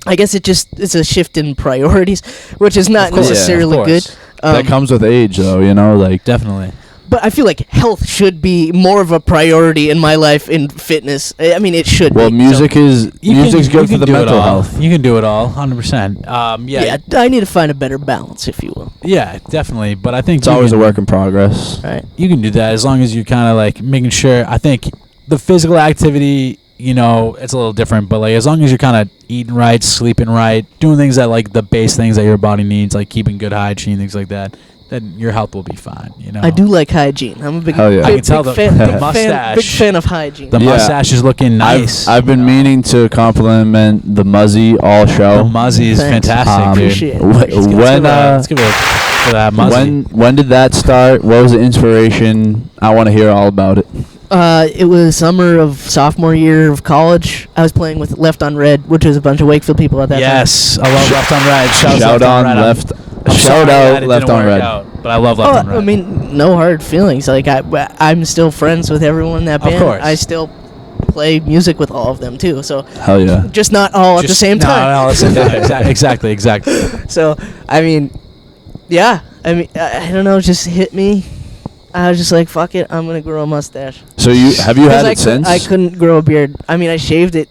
I guess it's a shift in priorities, which is not Of course. necessarily Yeah, of good. course. That comes with age, though. Like Definitely. But I feel like health should be more of a priority in my life in fitness. I mean, it should. well, be. music So, is music's good for the do it mental all. health. You can do it all, 100%. yeah, I need to find a better balance, if you will. Yeah, definitely. But I think It's always a work in progress. Right. You can do that as long as you're kind of like making sure. I think the physical activity, it's a little different, but like as long as you're kind of eating right, sleeping right, doing things that like the base things that your body needs, like keeping good hygiene, things like that, then your health will be fine. I do like hygiene. I'm a big, Hell yeah. big, I can tell big the- fan, the big fan, mustache. big fan of hygiene. The Yeah. mustache is looking nice. I've been meaning to compliment the Muzzy all show. The Muzzy is Thanks. fantastic, dude. Appreciate it. Let's give it for that Muzzy. when did that start? What was the inspiration? I want to hear all about it. It was summer of sophomore year of college. I was playing with Left on Red, which was a bunch of Wakefield people at that time. Yes, I love Left on Red. Shout out Left. left. Shout out Left on Red. But I love Left Oh, on Red. I mean, no hard feelings. Like I'm still friends with everyone in that Of band. course. I still play music with all of them too. So Hell yeah. just not all at the same time. No, exactly. So I mean, yeah. I mean, I don't know. Just hit me. I was just like, fuck it. I'm gonna grow a mustache. So have you had it since? I couldn't grow a beard. I mean, I shaved it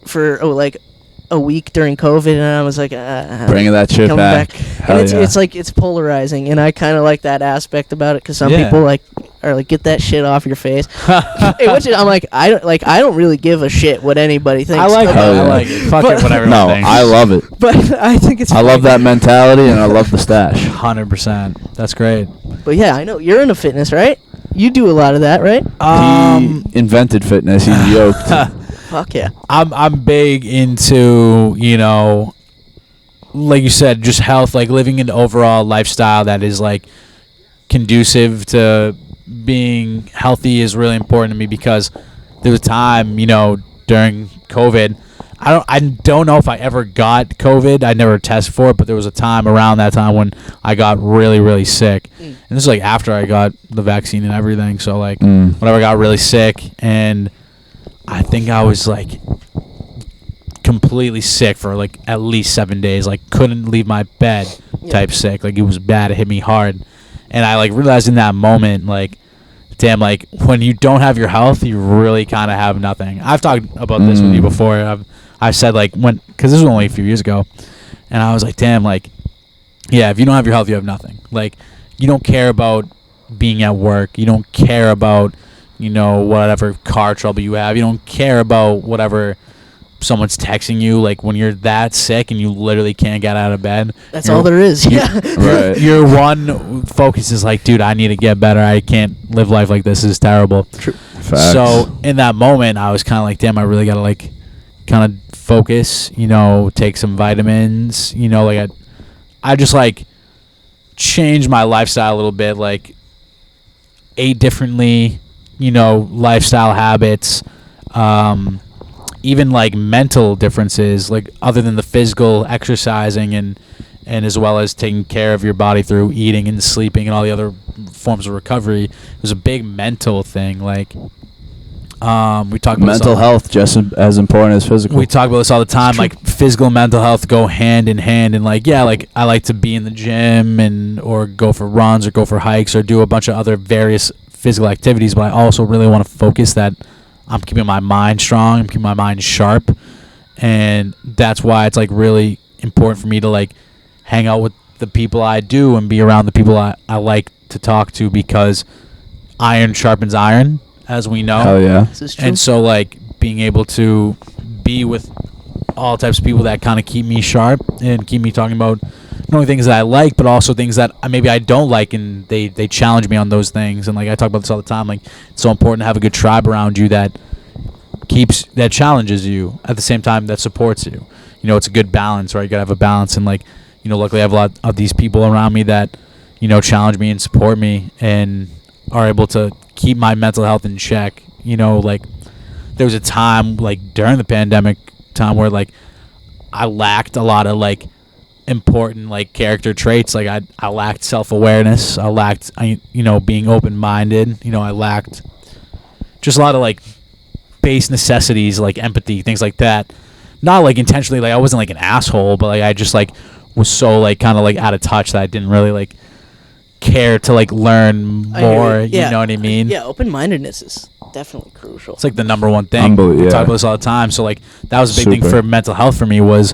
for like a week during COVID, and I was like, Bringing that shit coming back. back. Hell And yeah. it's like it's polarizing, and I kind of like that aspect about it because some Yeah. people like or like get that shit off your face. Which is, I'm like, I don't really give a shit what anybody thinks. I like it. Hell yeah. I like it. Fuck it, whatever. No, I love it. But I think it's. I love that mentality, and I love the stash. 100%. That's great. But yeah, I know you're into fitness, right? You do a lot of that, right? He invented fitness. He's yoked. Fuck yeah. I'm big into, you know, like you said, just health, like living an overall lifestyle that is like conducive to being healthy is really important to me, because there was a time, you know, during COVID, I don't know if I ever got COVID. I never tested for it, but there was a time around that time when I got really, really sick. And this is like after I got the vaccine and everything. So like whenever I got really sick, and I think I was like completely sick for like at least 7 days, like couldn't leave my bed type sick. Like it was bad. It hit me hard. And I like realized in that moment, like, damn, like when you don't have your health, you really kind of have nothing. I've talked about this with you before. I've said like because this was only a few years ago, and I was like, damn, like, yeah, if you don't have your health, you have nothing. Like, you don't care about being at work. You don't care about, you know, whatever car trouble you have. You don't care about whatever someone's texting you. Like when you're that sick and you literally can't get out of bed. That's all there is. Yeah. Right. Your one focus is like, dude, I need to get better. I can't live life like this. This is terrible. Facts. So in that moment, I was kind of like, damn, I really got to like kind of focus, you know, take some vitamins, you know, like I just like changed my lifestyle a little bit, like ate differently, you know, lifestyle habits, even like mental differences, like other than the physical exercising and as well as taking care of your body through eating and sleeping and all the other forms of recovery. It was a big mental thing. Like we talk about mental health just as important as physical. We talk about this all the time. Like physical and mental health go hand in hand. And like, yeah, like I like to be in the gym and or go for runs or go for hikes or do a bunch of other various physical activities. But I also really want to focus that I'm keeping my mind strong. I'm keeping my mind sharp. And that's why it's like really important for me to like hang out with the people I do and be around the people I like to talk to, because iron sharpens iron, as we know. Hell yeah. This is true. And so like being able to be with all types of people that kind of keep me sharp and keep me talking about not only things that I like, but also things that maybe I don't like, and they challenge me on those things. And like I talk about this all the time, like it's so important to have a good tribe around you that challenges you at the same time that supports you. You know, it's a good balance, right? You gotta have a balance. And like, you know, luckily I have a lot of these people around me that, you know, challenge me and support me and are able to keep my mental health in check. You know, like there was a time like during the pandemic time where like I lacked a lot of like important like character traits. Like I lacked self-awareness. I lacked, you know, being open-minded. You know, I lacked just a lot of like base necessities, like empathy, things like that. Not like intentionally, like I wasn't like an asshole, but like I just like was so like kind of like out of touch that I didn't really like care to like learn more. You know what I mean? Yeah, open-mindedness is definitely crucial. It's like the number one thing. We talk about this all the time. So like that was a big thing for mental health for me, was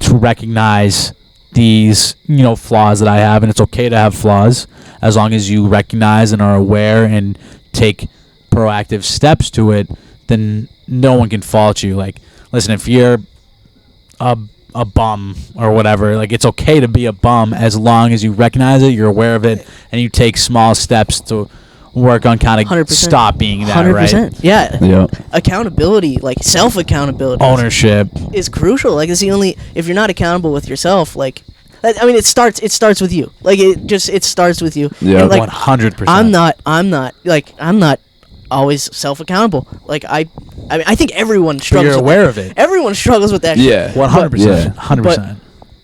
to recognize these, you know, flaws that I have. And it's okay to have flaws as long as you recognize and are aware and take proactive steps to it. Then no one can fault you. Like, listen, if you're a bum or whatever, like it's okay to be a bum as long as you recognize it, you're aware of it, and you take small steps to work on kind of stop being that. 100%. Right? Yeah. Accountability, like self-accountability, ownership is crucial. Like it's the only, if you're not accountable with yourself, like I mean, it starts with you. Like it starts with you. Yeah. Like, 100%. I'm not always self-accountable. Like I mean, I think everyone struggles. But you're aware of it. Everyone struggles with that. Yeah. 100%. 100%.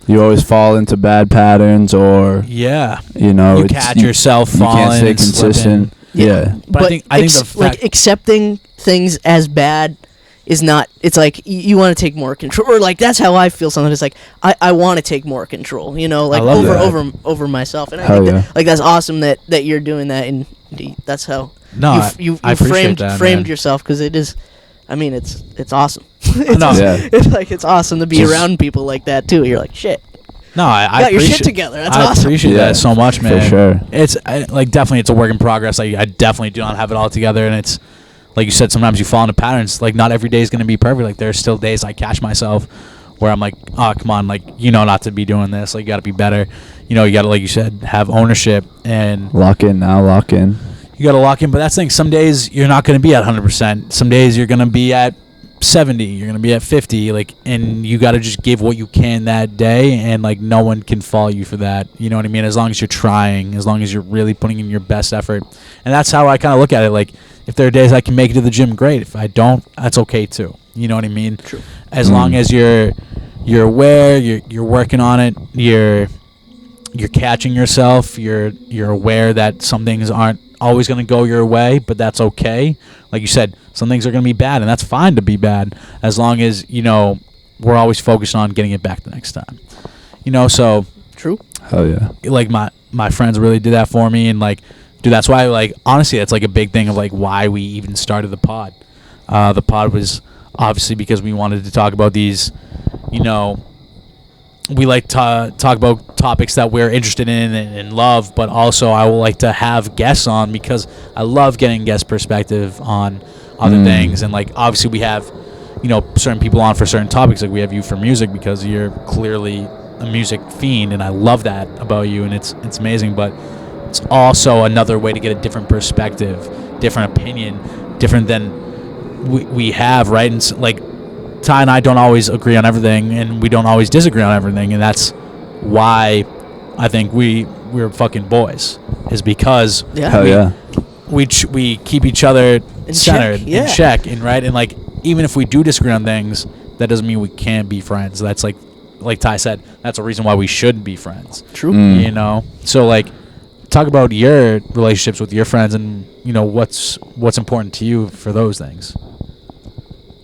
You always fall into bad patterns, or you know, you catch yourself falling. You can't stay consistent. Yeah. But I think the fact, like accepting things as bad is not. It's like you want to take more control, or like that's how I feel. Sometimes it's like I want to take more control. You know, like over myself, and I think that, like that's awesome that you're doing that, and that's how. No, you I framed that, framed yourself, because it is. I mean, it's awesome. No. It's like it's awesome to be around people like that too. You're like, shit. No, I You got your appreciate shit together. That's I awesome. appreciate Yeah, that so much, man. for sure. It's like definitely it's a work in progress. Like I definitely do not have it all together, and it's like you said. Sometimes you fall into patterns. Like not every day is going to be perfect. Like there's still days I catch myself where I'm like, oh come on, like not to be doing this. Like you got to be better. You got to, like you said, have ownership and Lock in now. Lock in. you got to lock in. But that's the thing. Some days you're not going to be at 100%. Some days you're going to be at 70. You're going to be at 50. Like, and you got to just give what you can that day. And like, no one can fault you for that. You know what I mean? As long as you're trying, as long as you're really putting in your best effort. And that's how I kind of look at it. Like, if there are days I can make it to the gym, great. If I don't, that's okay too. You know what I mean? True. As long as you're aware, you're working on it, you're catching yourself, you're aware that some things aren't always going to go your way, but that's okay. Like you said, some things are going to be bad, and that's fine to be bad as long as we're always focused on getting it back the next time. So True. Hell yeah. like my friends really did that for me, and like, dude, that's why, like, honestly, that's like a big thing of like why we even started the pod. The pod was obviously because we wanted to talk about these, we like to talk about topics that we're interested in and love, but also I would like to have guests on because I love getting guest perspective on other things. And like, obviously we have, certain people on for certain topics. Like we have you for music because you're clearly a music fiend, and I love that about you, and it's amazing. But it's also another way to get a different perspective, different opinion, different than we have, right? And like, Ty and I don't always agree on everything, and we don't always disagree on everything, and that's why I think we're fucking boys, is because Hell yeah. we keep each other centered, check, yeah. in check, and right, and like even if we do disagree on things, that doesn't mean we can't be friends. That's like Ty said, that's a reason why we should be friends. True. So like, talk about your relationships with your friends, and what's important to you for those things.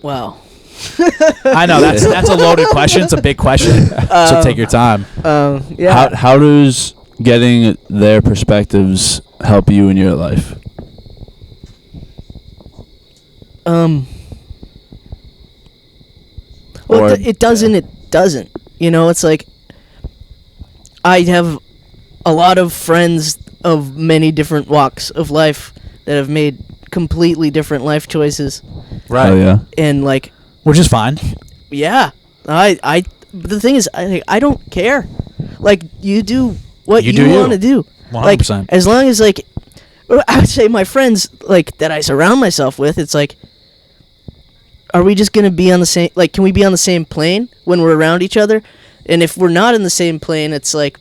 Wow. I know that's a loaded question. It's a big question. So take your time. Yeah. How does getting their perspectives help you in your life? Well, Or- it doesn't. It doesn't. It's like I have a lot of friends of many different walks of life that have made completely different life choices, Right. Hell yeah. and like, Which is fine. yeah, but the thing is, I don't care. Like, you do what You you do you. want to do. 100%. Like, as long as like, I would say my friends like that I surround myself with, it's like, are we just gonna be on the same? Like, can we be on the same plane when we're around each other? And if we're not in the same plane, it's like,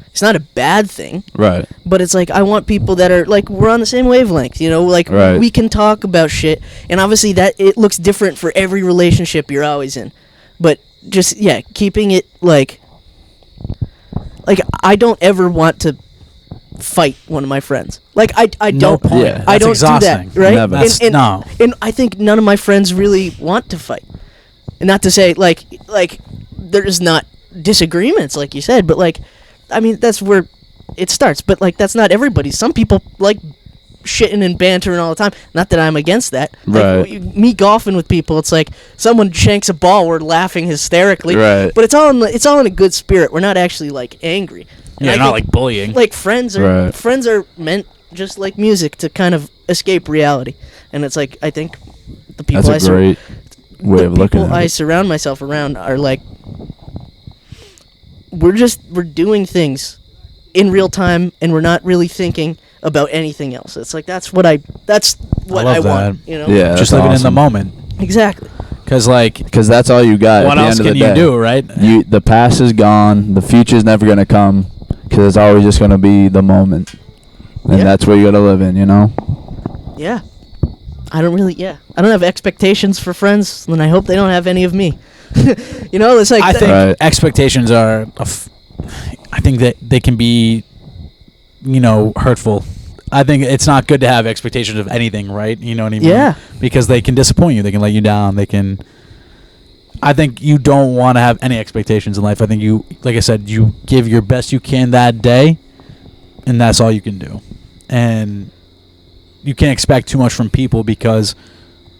it's not a bad thing. Right. But it's like, I want people that are like, we're on the same wavelength, like Right. we can talk about shit. And obviously that it looks different for every relationship you're always in. But just, yeah, keeping it like I don't ever want to fight one of my friends. Like I No don't point. Yeah. I That's don't exhausting. do that, right? Never. That's- and, no. and I think none of my friends really want to fight. And not to say like there's not disagreements like you said, but like, I mean, that's where it starts. But like, that's not everybody. Some people like shitting and bantering all the time. Not that I'm against that. Right. Like, me golfing with people, it's like someone shanks a ball, we're laughing hysterically. Right. But it's all in a good spirit. We're not actually like angry. And Yeah, I not think, like bullying. like friends are Right. friends are meant just like music to kind of escape reality. And it's like, I think the people That's a great way of looking people at I it. surround myself around are like, we're doing things in real time, and we're not really thinking about anything else. It's like, that's what I love want, that. Yeah. Just that's living in the awesome. moment. Exactly. Because like, Because that's all you got. what at the else end of can the you day. do, right? The past is gone. The future's never gonna come. Because it's always just gonna be the moment, and Yeah. that's where you gotta live in. Yeah. I don't have expectations for friends, and I hope they don't have any of me. It's like I think Right. expectations are. I think that they can be, hurtful. I think it's not good to have expectations of anything, right? You know what I mean? Yeah. Because they can disappoint you. They can let you down. They can. I think you don't want to have any expectations in life. I think you, like I said, you give your best you can that day, and that's all you can do. And you can't expect too much from people because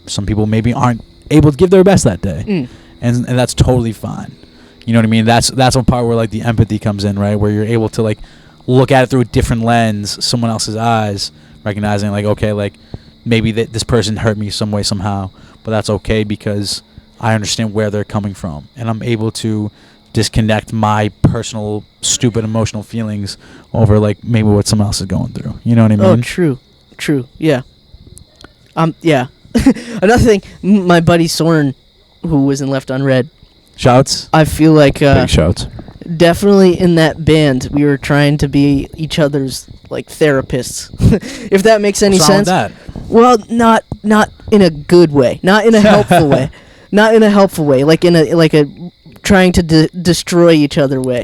some people maybe aren't able to give their best that day. And that's totally fine. You know what I mean? That's one part where like the empathy comes in, right? Where you're able to like look at it through a different lens, someone else's eyes, recognizing like, okay, like maybe this person hurt me some way somehow, but that's okay because I understand where they're coming from, and I'm able to disconnect my personal stupid emotional feelings over like maybe what someone else is going through. You know what I mean? Oh, true, yeah. Yeah. Another thing, my buddy Soren, who was in Left Unread, Shouts. I feel like Big shouts. definitely in that band we were trying to be each other's like therapists. If that makes any What's wrong sense. with that? Well, not in a good way, not in a helpful way, not in a helpful way, like in a trying to destroy each other way.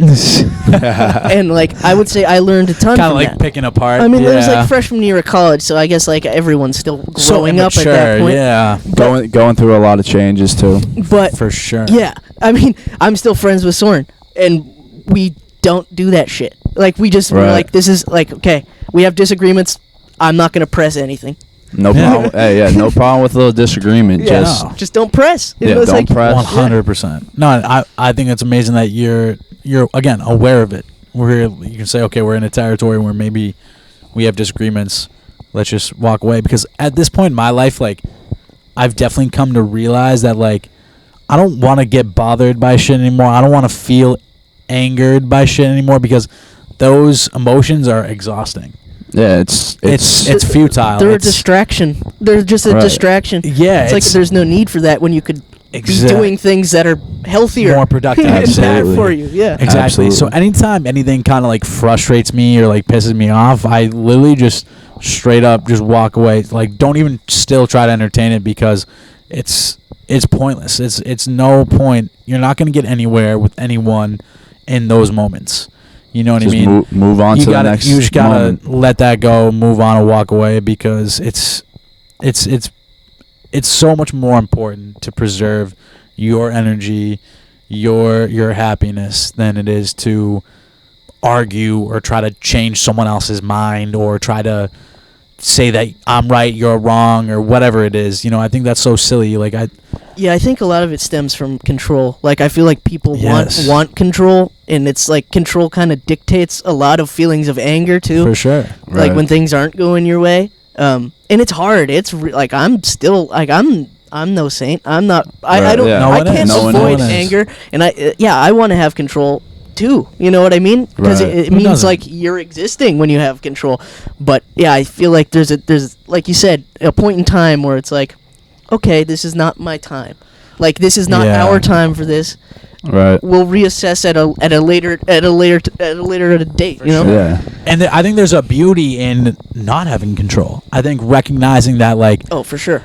And like I would say I learned a ton Kind of from like that. picking apart. I mean, yeah. it was like freshman year of college, so I guess like everyone's still so growing up at that immature, point. Yeah, Going through a lot of changes too. But for sure. yeah, I mean, I'm still friends with Soren, and we don't do that shit. Like we just we're Right. like, this is like, okay, we have disagreements. I'm not gonna press anything. No Yeah. problem. Hey, yeah, no problem with a little disagreement. Yeah, Just No. just don't press. You Yeah, know, it's don't like, press. 100%. No, I think it's amazing that you're again aware of it. You can say, okay, we're in a territory where maybe we have disagreements. Let's just walk away, because at this point in my life, like I've definitely come to realize that like I don't want to get bothered by shit anymore. I don't want to feel angered by shit anymore, because those emotions are exhausting. yeah, it's It's futile. they're a It's- distraction. They're just a Right. distraction. Yeah, It's like there's no need for that when you could be doing things that are healthier, more productive. and better Absolutely. for you. Yeah. Exactly. So Absolutely. anytime anything kind of like frustrates me or like pisses me off, I literally just straight up just walk away. Like don't even still try to entertain it, because it's pointless. It's no point. You're not going to get anywhere with anyone in those moments. You know what just I mean? move on to the next You just gotta moment. let that go, move on, and walk away, because it's so much more important to preserve your energy, your happiness, than it is to argue or try to change someone else's mind or try to say that I'm right, you're wrong, or whatever it is. You know, I think that's so silly. Like Yeah, I think a lot of it stems from control. Like I feel like people Yes. want control, and it's like control kind of dictates a lot of feelings of anger too. for sure. Like Right. when things aren't going your way. And it's hard. It's like I'm still like I'm no saint. I'm not. I Right, don't. yeah. No I one can't is. No one avoid is. anger, and I want to have control too. You know what I mean? Because Right. it Who means doesn't? like you're existing when you have control. But yeah, I feel like there's like you said, a point in time where it's like, okay, this is not my time. Like this is not Yeah. our time for this. Right. We'll reassess at a later date. You know? Yeah. And I think there's a beauty in not having control. I think recognizing that like Oh, for sure.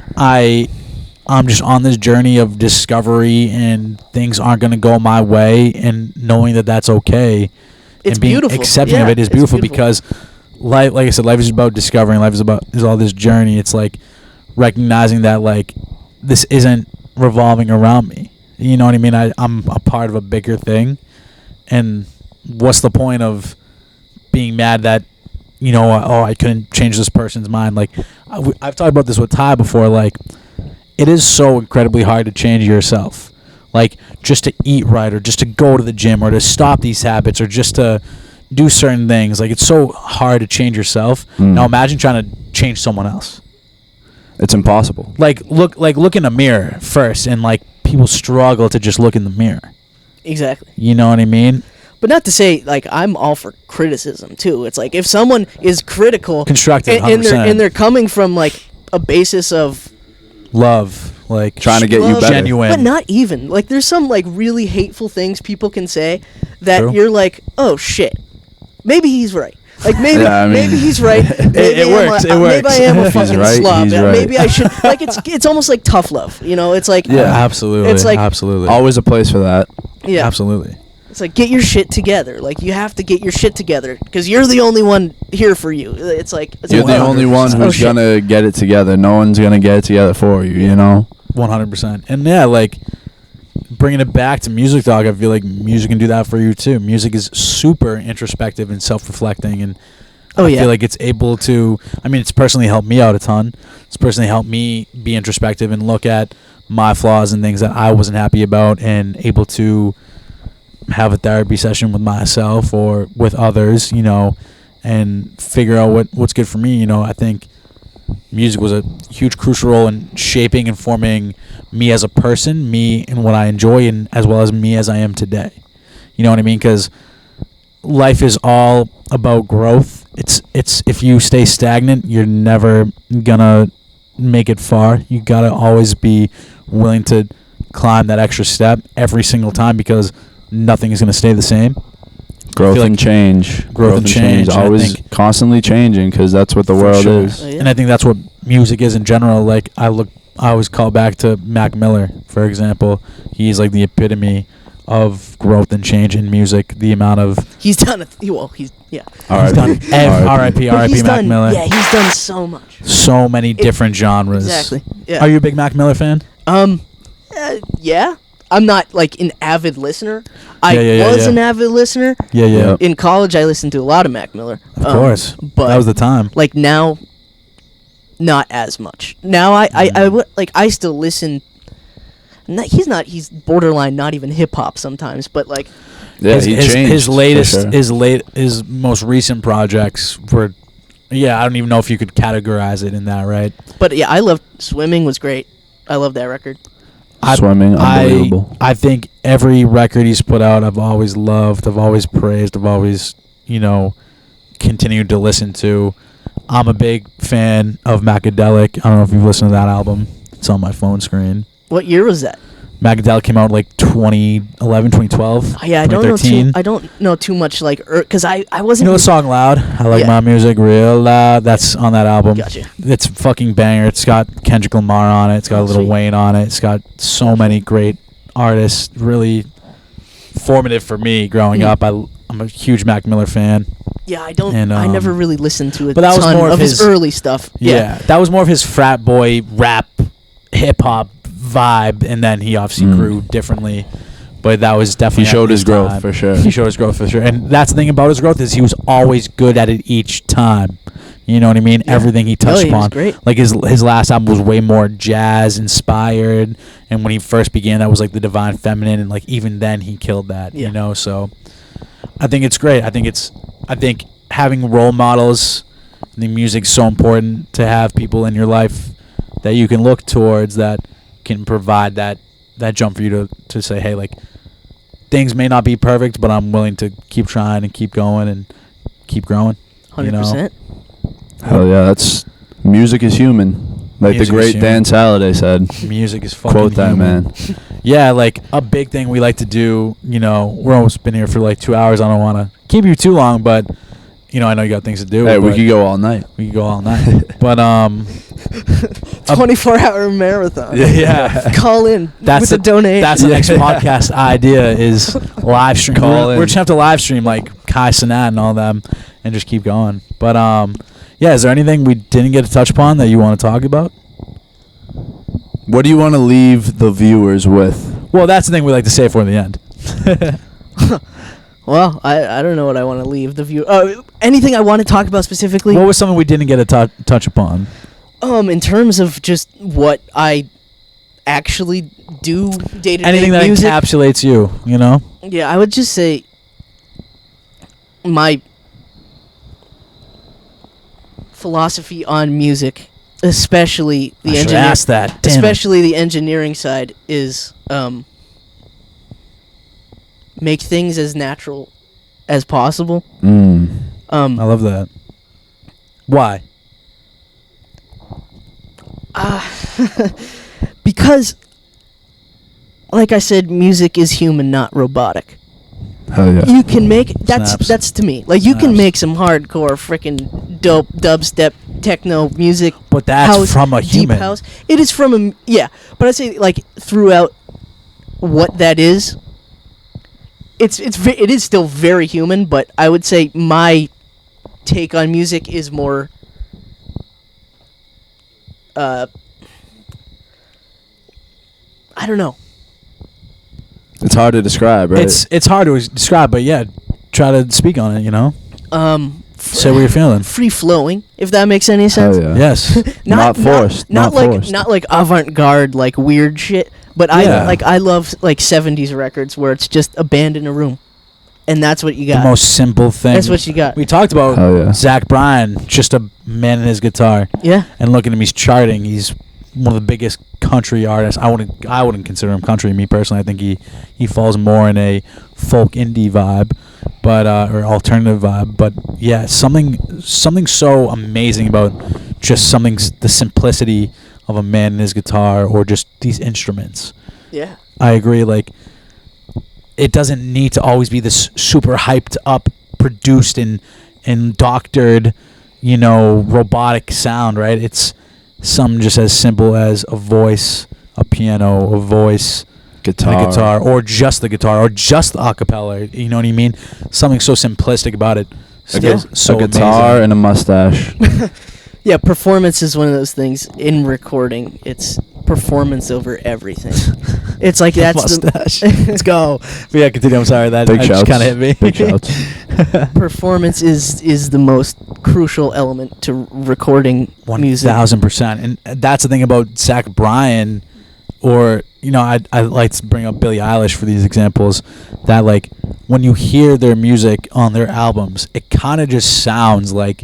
I'm just on this journey of discovery and things aren't going to go my way, and knowing that that's okay It's and being beautiful. accepting of Yeah, it is it's beautiful, beautiful. because life, like I said, life is about discovering. Life is all this journey. It's like recognizing that like this isn't revolving around me. You know what I mean? I'm a part of a bigger thing, and what's the point of being mad that, you know, I couldn't change this person's mind? Like I've talked about this with Ty before. Like it is so incredibly hard to change yourself, like just to eat right, or just to go to the gym, or to stop these habits, or just to do certain things. Like it's so hard to change yourself. Now imagine trying to change someone else. It's impossible. Like look in a mirror first, and like people struggle to just look in the mirror. Exactly. You know what I mean? But not to say like I'm all for criticism too. It's like if someone is critical, Constructive, and they're 100%. and they're coming from like a basis of Love, like Trying to get you love, better. Genuine. but not even like there's some like really hateful things people can say that True. you're like, oh shit, maybe he's right. Like maybe Yeah, I mean- maybe he's right. Maybe It works, it Maybe works. I am a He's fucking right, slob. he's right. Maybe I should like it's almost like tough love. You know, it's like Yeah. Absolutely. It's like- absolutely. Always a place for that. yeah. Absolutely. It's like get your shit together. Like you have to get your shit together because you're the only one here for you. It's like You're the only one 100%. Oh, who's shit. gonna get it together. No one's gonna get it together for you. You know. 100%. And yeah, like bringing it back to music talk, I feel like music can do that for you too. Music is super introspective and self-reflecting, and Oh, I yeah. feel like it's able to, I mean, it's personally helped me out a ton. It's personally helped me be introspective and look at my flaws and things that I wasn't happy about, and able to have a therapy session with myself or with others, and figure out what's good for me. I think music was a huge crucial role in shaping and forming me as a person, me and what I enjoy, and as well as me as I am today. You know what I mean? Because life is all about growth. It's if you stay stagnant, you're never gonna make it far. You gotta always be willing to climb that extra step every single time, because nothing is gonna stay the same. Growth and change. Growth and change. Always constantly changing, because that's what the world is. Oh, yeah. And I think that's what music is in general. Like I always call back to Mac Miller, for example. He's like the epitome of growth and change in music. The amount of he's done he's done R.I.P. Mac Miller. Yeah, he's done so much. So many different genres. Exactly. Yeah. Are you a big Mac Miller fan? Yeah. I'm not like an avid listener. I was an avid listener. Yeah. In college, I listened to a lot of Mac Miller. Of course. But that was the time. Like now, not as much. Now I still listen. He's borderline not even hip hop sometimes, but like his most recent projects were, I don't even know if you could categorize it in that, right? But yeah, I loved Swimming was great. I love that record. Swimming, unbelievable. I think every record he's put out, I've always loved, I've always praised, I've always, continued to listen to. I'm a big fan of Macadelic. I don't know if you've listened to that album. It's on my phone screen. What year was that? Macadelic came out like 2011, 2012. Yeah, I don't know too much, like, because I wasn't. You know the song "Loud"? I like my music real loud. That's on that album. Gotcha. It's a fucking banger. It's got Kendrick Lamar on it. It's got Lil Wayne on it. It's got so many great artists. Really formative for me growing up. I'm a huge Mac Miller fan. Yeah, I don't. I never really listened to a but that ton was more of his early stuff. Yeah, that was more of his frat boy rap, hip hop vibe, and then he obviously grew differently. But that was definitely he showed his growth for sure. He showed his growth for sure, and that's the thing about his growth is he was always good at it each time. You know what I mean? Yeah. Everything he touched upon. Was great. Like his last album was way more jazz inspired, and when he first began, that was like the Divine Feminine, and like even then he killed that. Yeah. So I think it's great. I think having role models, I think music's so important to have people in your life that you can look towards that can provide that jump for you to say, hey, like, things may not be perfect, but I'm willing to keep trying and keep going and keep growing. 100%. Hell yeah, that's music is human. Like music the great Dan Sallade said. Music is fucking Quote that, human. man. Yeah, like a big thing we like to do, we're almost been here for like 2 hours. I don't want to keep you too long, but I know you got things to do. Hey, we could go all night. But 24-hour marathon. Yeah. Call in with a donation. That's the next podcast idea is live stream. We're just have to live stream like Kai Cenat and all them and just keep going. But is there anything we didn't get to touch upon that you want to talk about? What do you want to leave the viewers with? Well, that's the thing we like to say for the end. Well, I don't know what I want to leave the view. Anything I want to talk about specifically? What was something we didn't get to touch upon? In terms of just what I actually do day-to-day anything that music, encapsulates you, Yeah, I would just say my philosophy on music, especially the the engineering side, is make things as natural as possible. I love that. Why? Because, like I said, music is human, not robotic. Hell yeah. You can make that's to me. Like you can make some hardcore freaking dope dubstep techno music, but that's house, from a human. Deep house. It is from a but I say like throughout what that is, it is still very human. But I would say my take on music is more I don't know. It's hard to describe, right? It's hard to describe, but yeah, try to speak on it, Say what you're feeling. free flowing, if that makes any sense. Hell yeah. Yes. Not forced. Not Not like forced. not like avant-garde like weird shit. But Yeah. I love like 70s records where it's just a band in a room, and that's what you got. The most simple thing. That's what you got. We talked about Hell yeah. Zach Bryan, just a man and his guitar, Yeah. and look at him. He's charting. He's one of the biggest country artists. I wouldn't consider him country. Me personally, I think he falls more in a folk indie vibe, but or alternative vibe. But yeah, something so amazing about just the simplicity of a man and his guitar, or just these instruments. Yeah. I agree. Like, it doesn't need to always be this super hyped up, produced and doctored, robotic sound, right? It's something just as simple as a voice, a piano, a voice, Guitar. and a guitar, or just the guitar, or just the acapella. You know what I mean? Something so simplistic about it. Still so a guitar amazing. and a mustache. Yeah, performance is one of those things in recording. It's performance over everything. It's like that's mustache. the Let's go. But yeah, continue. I'm sorry that Big just shouts. kind of hit me. Big shouts. performance is the most crucial element to recording music. 1,000%. And that's the thing about Zach Bryan, or I like to bring up Billie Eilish for these examples. That like when you hear their music on their albums, it kind of just sounds like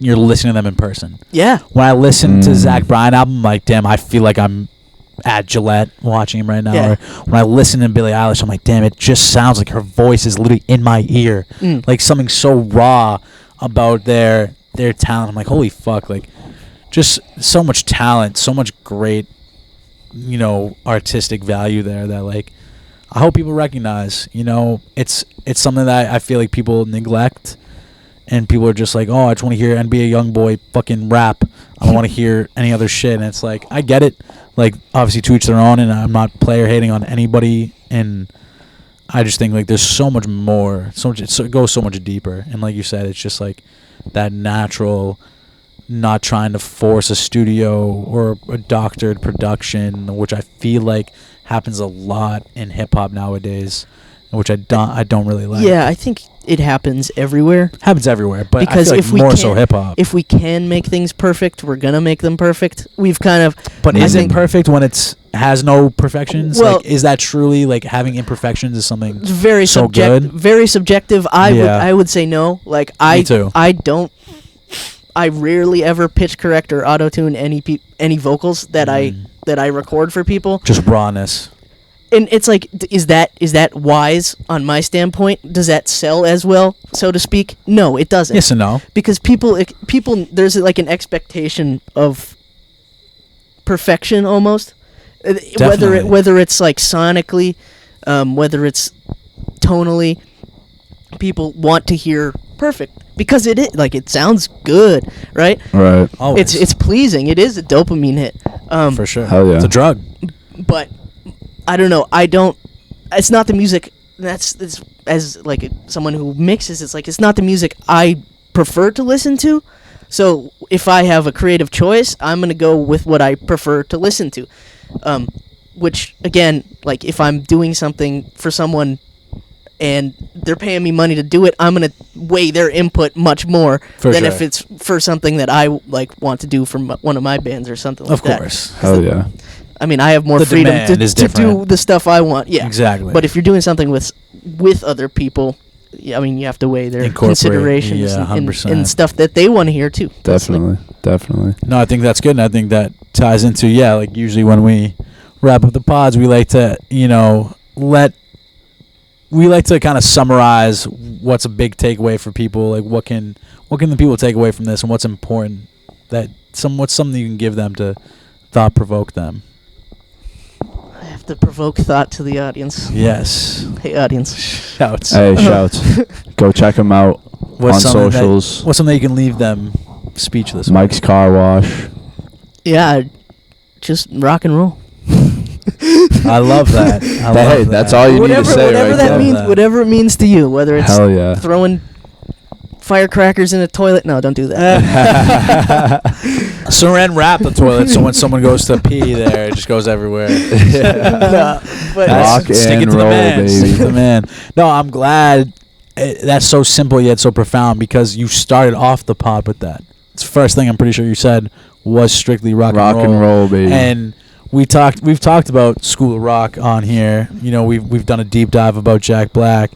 you're listening to them in person. Yeah. When I listen to Zach Bryan album, I'm like, damn, I feel like I'm at Gillette watching him right now. Yeah. Or when I listen to Billie Eilish, I'm like, damn, it just sounds like her voice is literally in my ear. Like something so raw about their talent. I'm like, holy fuck, like just so much talent, so much great, artistic value there that like I hope people recognize. It's something that I feel like people neglect. And people are just like, oh, I just want to hear NBA YoungBoy fucking rap. I don't want to hear any other shit. And it's like, I get it. Like, obviously, to each their own, and I'm not player hating on anybody. And I just think, like, there's so much more. It goes so much deeper. And like you said, it's just like that natural, not trying to force a studio or a doctored production, which I feel like happens a lot in hip-hop nowadays, which I don't really like. Yeah, I think it happens everywhere. Happens everywhere, but Because I feel if like we more can, so hip hop. If we can make things perfect, we're gonna make them perfect. We've kind of. But I is it think perfect when it's has no perfections? Well- like, is that truly like having imperfections is something It's very so good? Very subjective. Yeah. I would say no. Like Me too. I rarely ever pitch correct or auto tune any vocals that I record for people. Just rawness. And it's like, is that wise on my standpoint? Does that sell as well, so to speak? No, it doesn't. Yes and no. Because people there's like an expectation of perfection almost. Definitely. Whether it's like sonically, whether it's tonally, people want to hear perfect because it sounds good, right? Right. Always. It's pleasing. It is a dopamine hit. for sure. Hell yeah. It's a drug. But I don't know. It's not the music. It's as like someone who mixes. It's like it's not the music I prefer to listen to. So if I have a creative choice, I'm gonna go with what I prefer to listen to. Which again, like if I'm doing something for someone and they're paying me money to do it, I'm gonna weigh their input much more For than sure. if it's for something that I like want to do for one of my bands or something like Of that. course. Hell yeah. I mean, I have more The freedom demand is to do different. the stuff I want. Yeah, Exactly. But if you're doing something with other people, I mean, you have to weigh their Incorporate, considerations yeah, and 100%. stuff that they want to hear too. That's like- Definitely. No, I think that's good, and I think that ties into like usually when we wrap up the pods, we like to kind of summarize what's a big takeaway for people. Like what can the people take away from this, and what's important what's something you can give them to thought provoke them. I have to provoke thought to the audience. Yes. Hey, audience. Shouts. Hey, shouts. Go check him out on something socials. what's something you can leave them speechless? Mike's Car Wash. Yeah, just rock and roll. I love that. Hey, that's all you need to say whatever right that there. means, That. whatever it means to you, whether it's Hell yeah. throwing firecrackers in a toilet. No, don't do that. Saran wrap the toilet so when someone goes to pee there, it just goes everywhere. No, but Rock Stick it and to the roll, man. Stick it to baby. the man. No, I'm glad that's so simple yet so profound because you started off the pod with that. It's the first thing I'm pretty sure you said was strictly rock and roll, baby. And we've talked about School of Rock on here. You know, we've done a deep dive about Jack Black,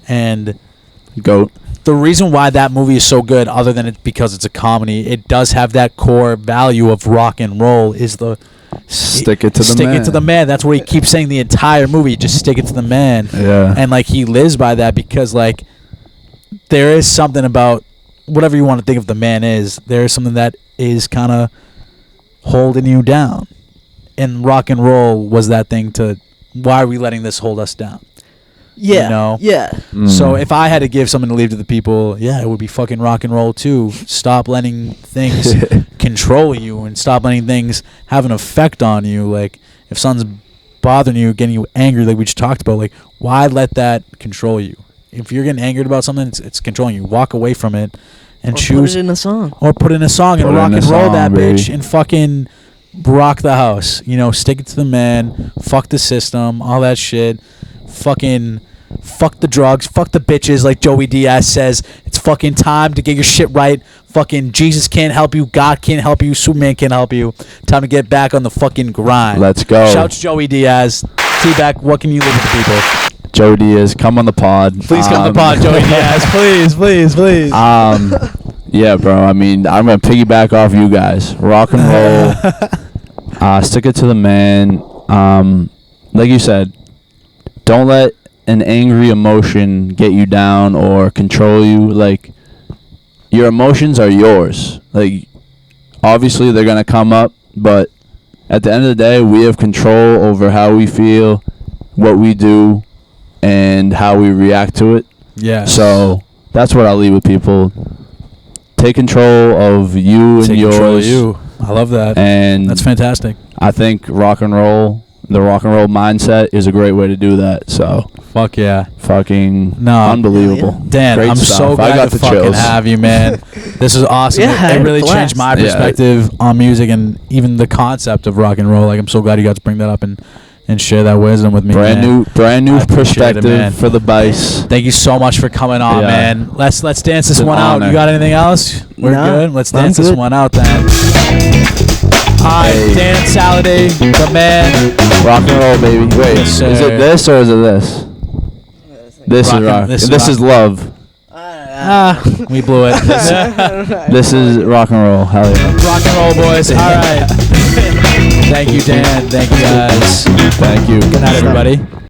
and GOAT. The reason why that movie is so good, other than it because it's a comedy, it does have that core value of rock and roll. Is the stick it to the man. That's what he keeps saying the entire movie. Just stick it to the man. Yeah. And like he lives by that because like there is something about whatever you want to think of the man is. There is something that is kind of holding you down, and rock and roll was that thing to. Why are we letting this hold us down? Yeah. You know? Yeah. So if I had to give something to leave to the people, yeah, it would be fucking rock and roll too. Stop letting things control you and stop letting things have an effect on you. Like if something's bothering you, getting you angry, like we just talked about, like why let that control you? If you're getting angered about something, it's controlling you. Walk away from it and choose. Put it in a song. Or put in a song and rock and roll that bitch and fucking rock the house. You know, stick it to the man. Fuck the system. All that shit. Fucking fuck the drugs, fuck the bitches, like Joey Diaz says. It's fucking time to get your shit right. Fucking Jesus can't help you, God can't help you, Superman can't help you. Time to get back on the fucking grind. Let's go. Shouts Joey Diaz. T-Back, what can you leave with the people? Joey Diaz, come on the pod. Please come on the pod, Joey Diaz. Please. Yeah, bro. I mean, I'm gonna piggyback off you guys. Rock and roll. Stick it to the man. Like you said, don't let an angry emotion get you down or control you. Like, your emotions are yours. Like, obviously they're going to come up, but at the end of the day, we have control over how we feel, what we do, and how we react to it. Yeah. So, that's what I'll leave with people. Take control of you and yours. Control of you. I love that. And that's fantastic. I think the rock and roll mindset is a great way to do that. So fuck yeah, fucking unbelievable. Yeah. Dan, great I'm stuff. so glad to fucking chills. have you, man. This is awesome. Yeah, it really blast. changed my perspective on music and even the concept of rock and roll. Like I'm so glad you got to bring that up and share that wisdom with me. Brand new perspective man. for the Bice. Thank you so much for coming on, Yeah. man. Let's dance this an one out. honor. You got anything else? We're No, good. Let's I'm dance this good. one out then. Hi, Hey. Dan Sallade, the man. Rock and roll, baby. Wait, Yes, is sir. it this or is it this? This is Rockin'- rock. this This, is is love. We blew it. This is rock and roll. Hell yeah. Rock and roll, boys. All right. Thank you, Dan. Thank you, guys. Thank you. Good night, everybody.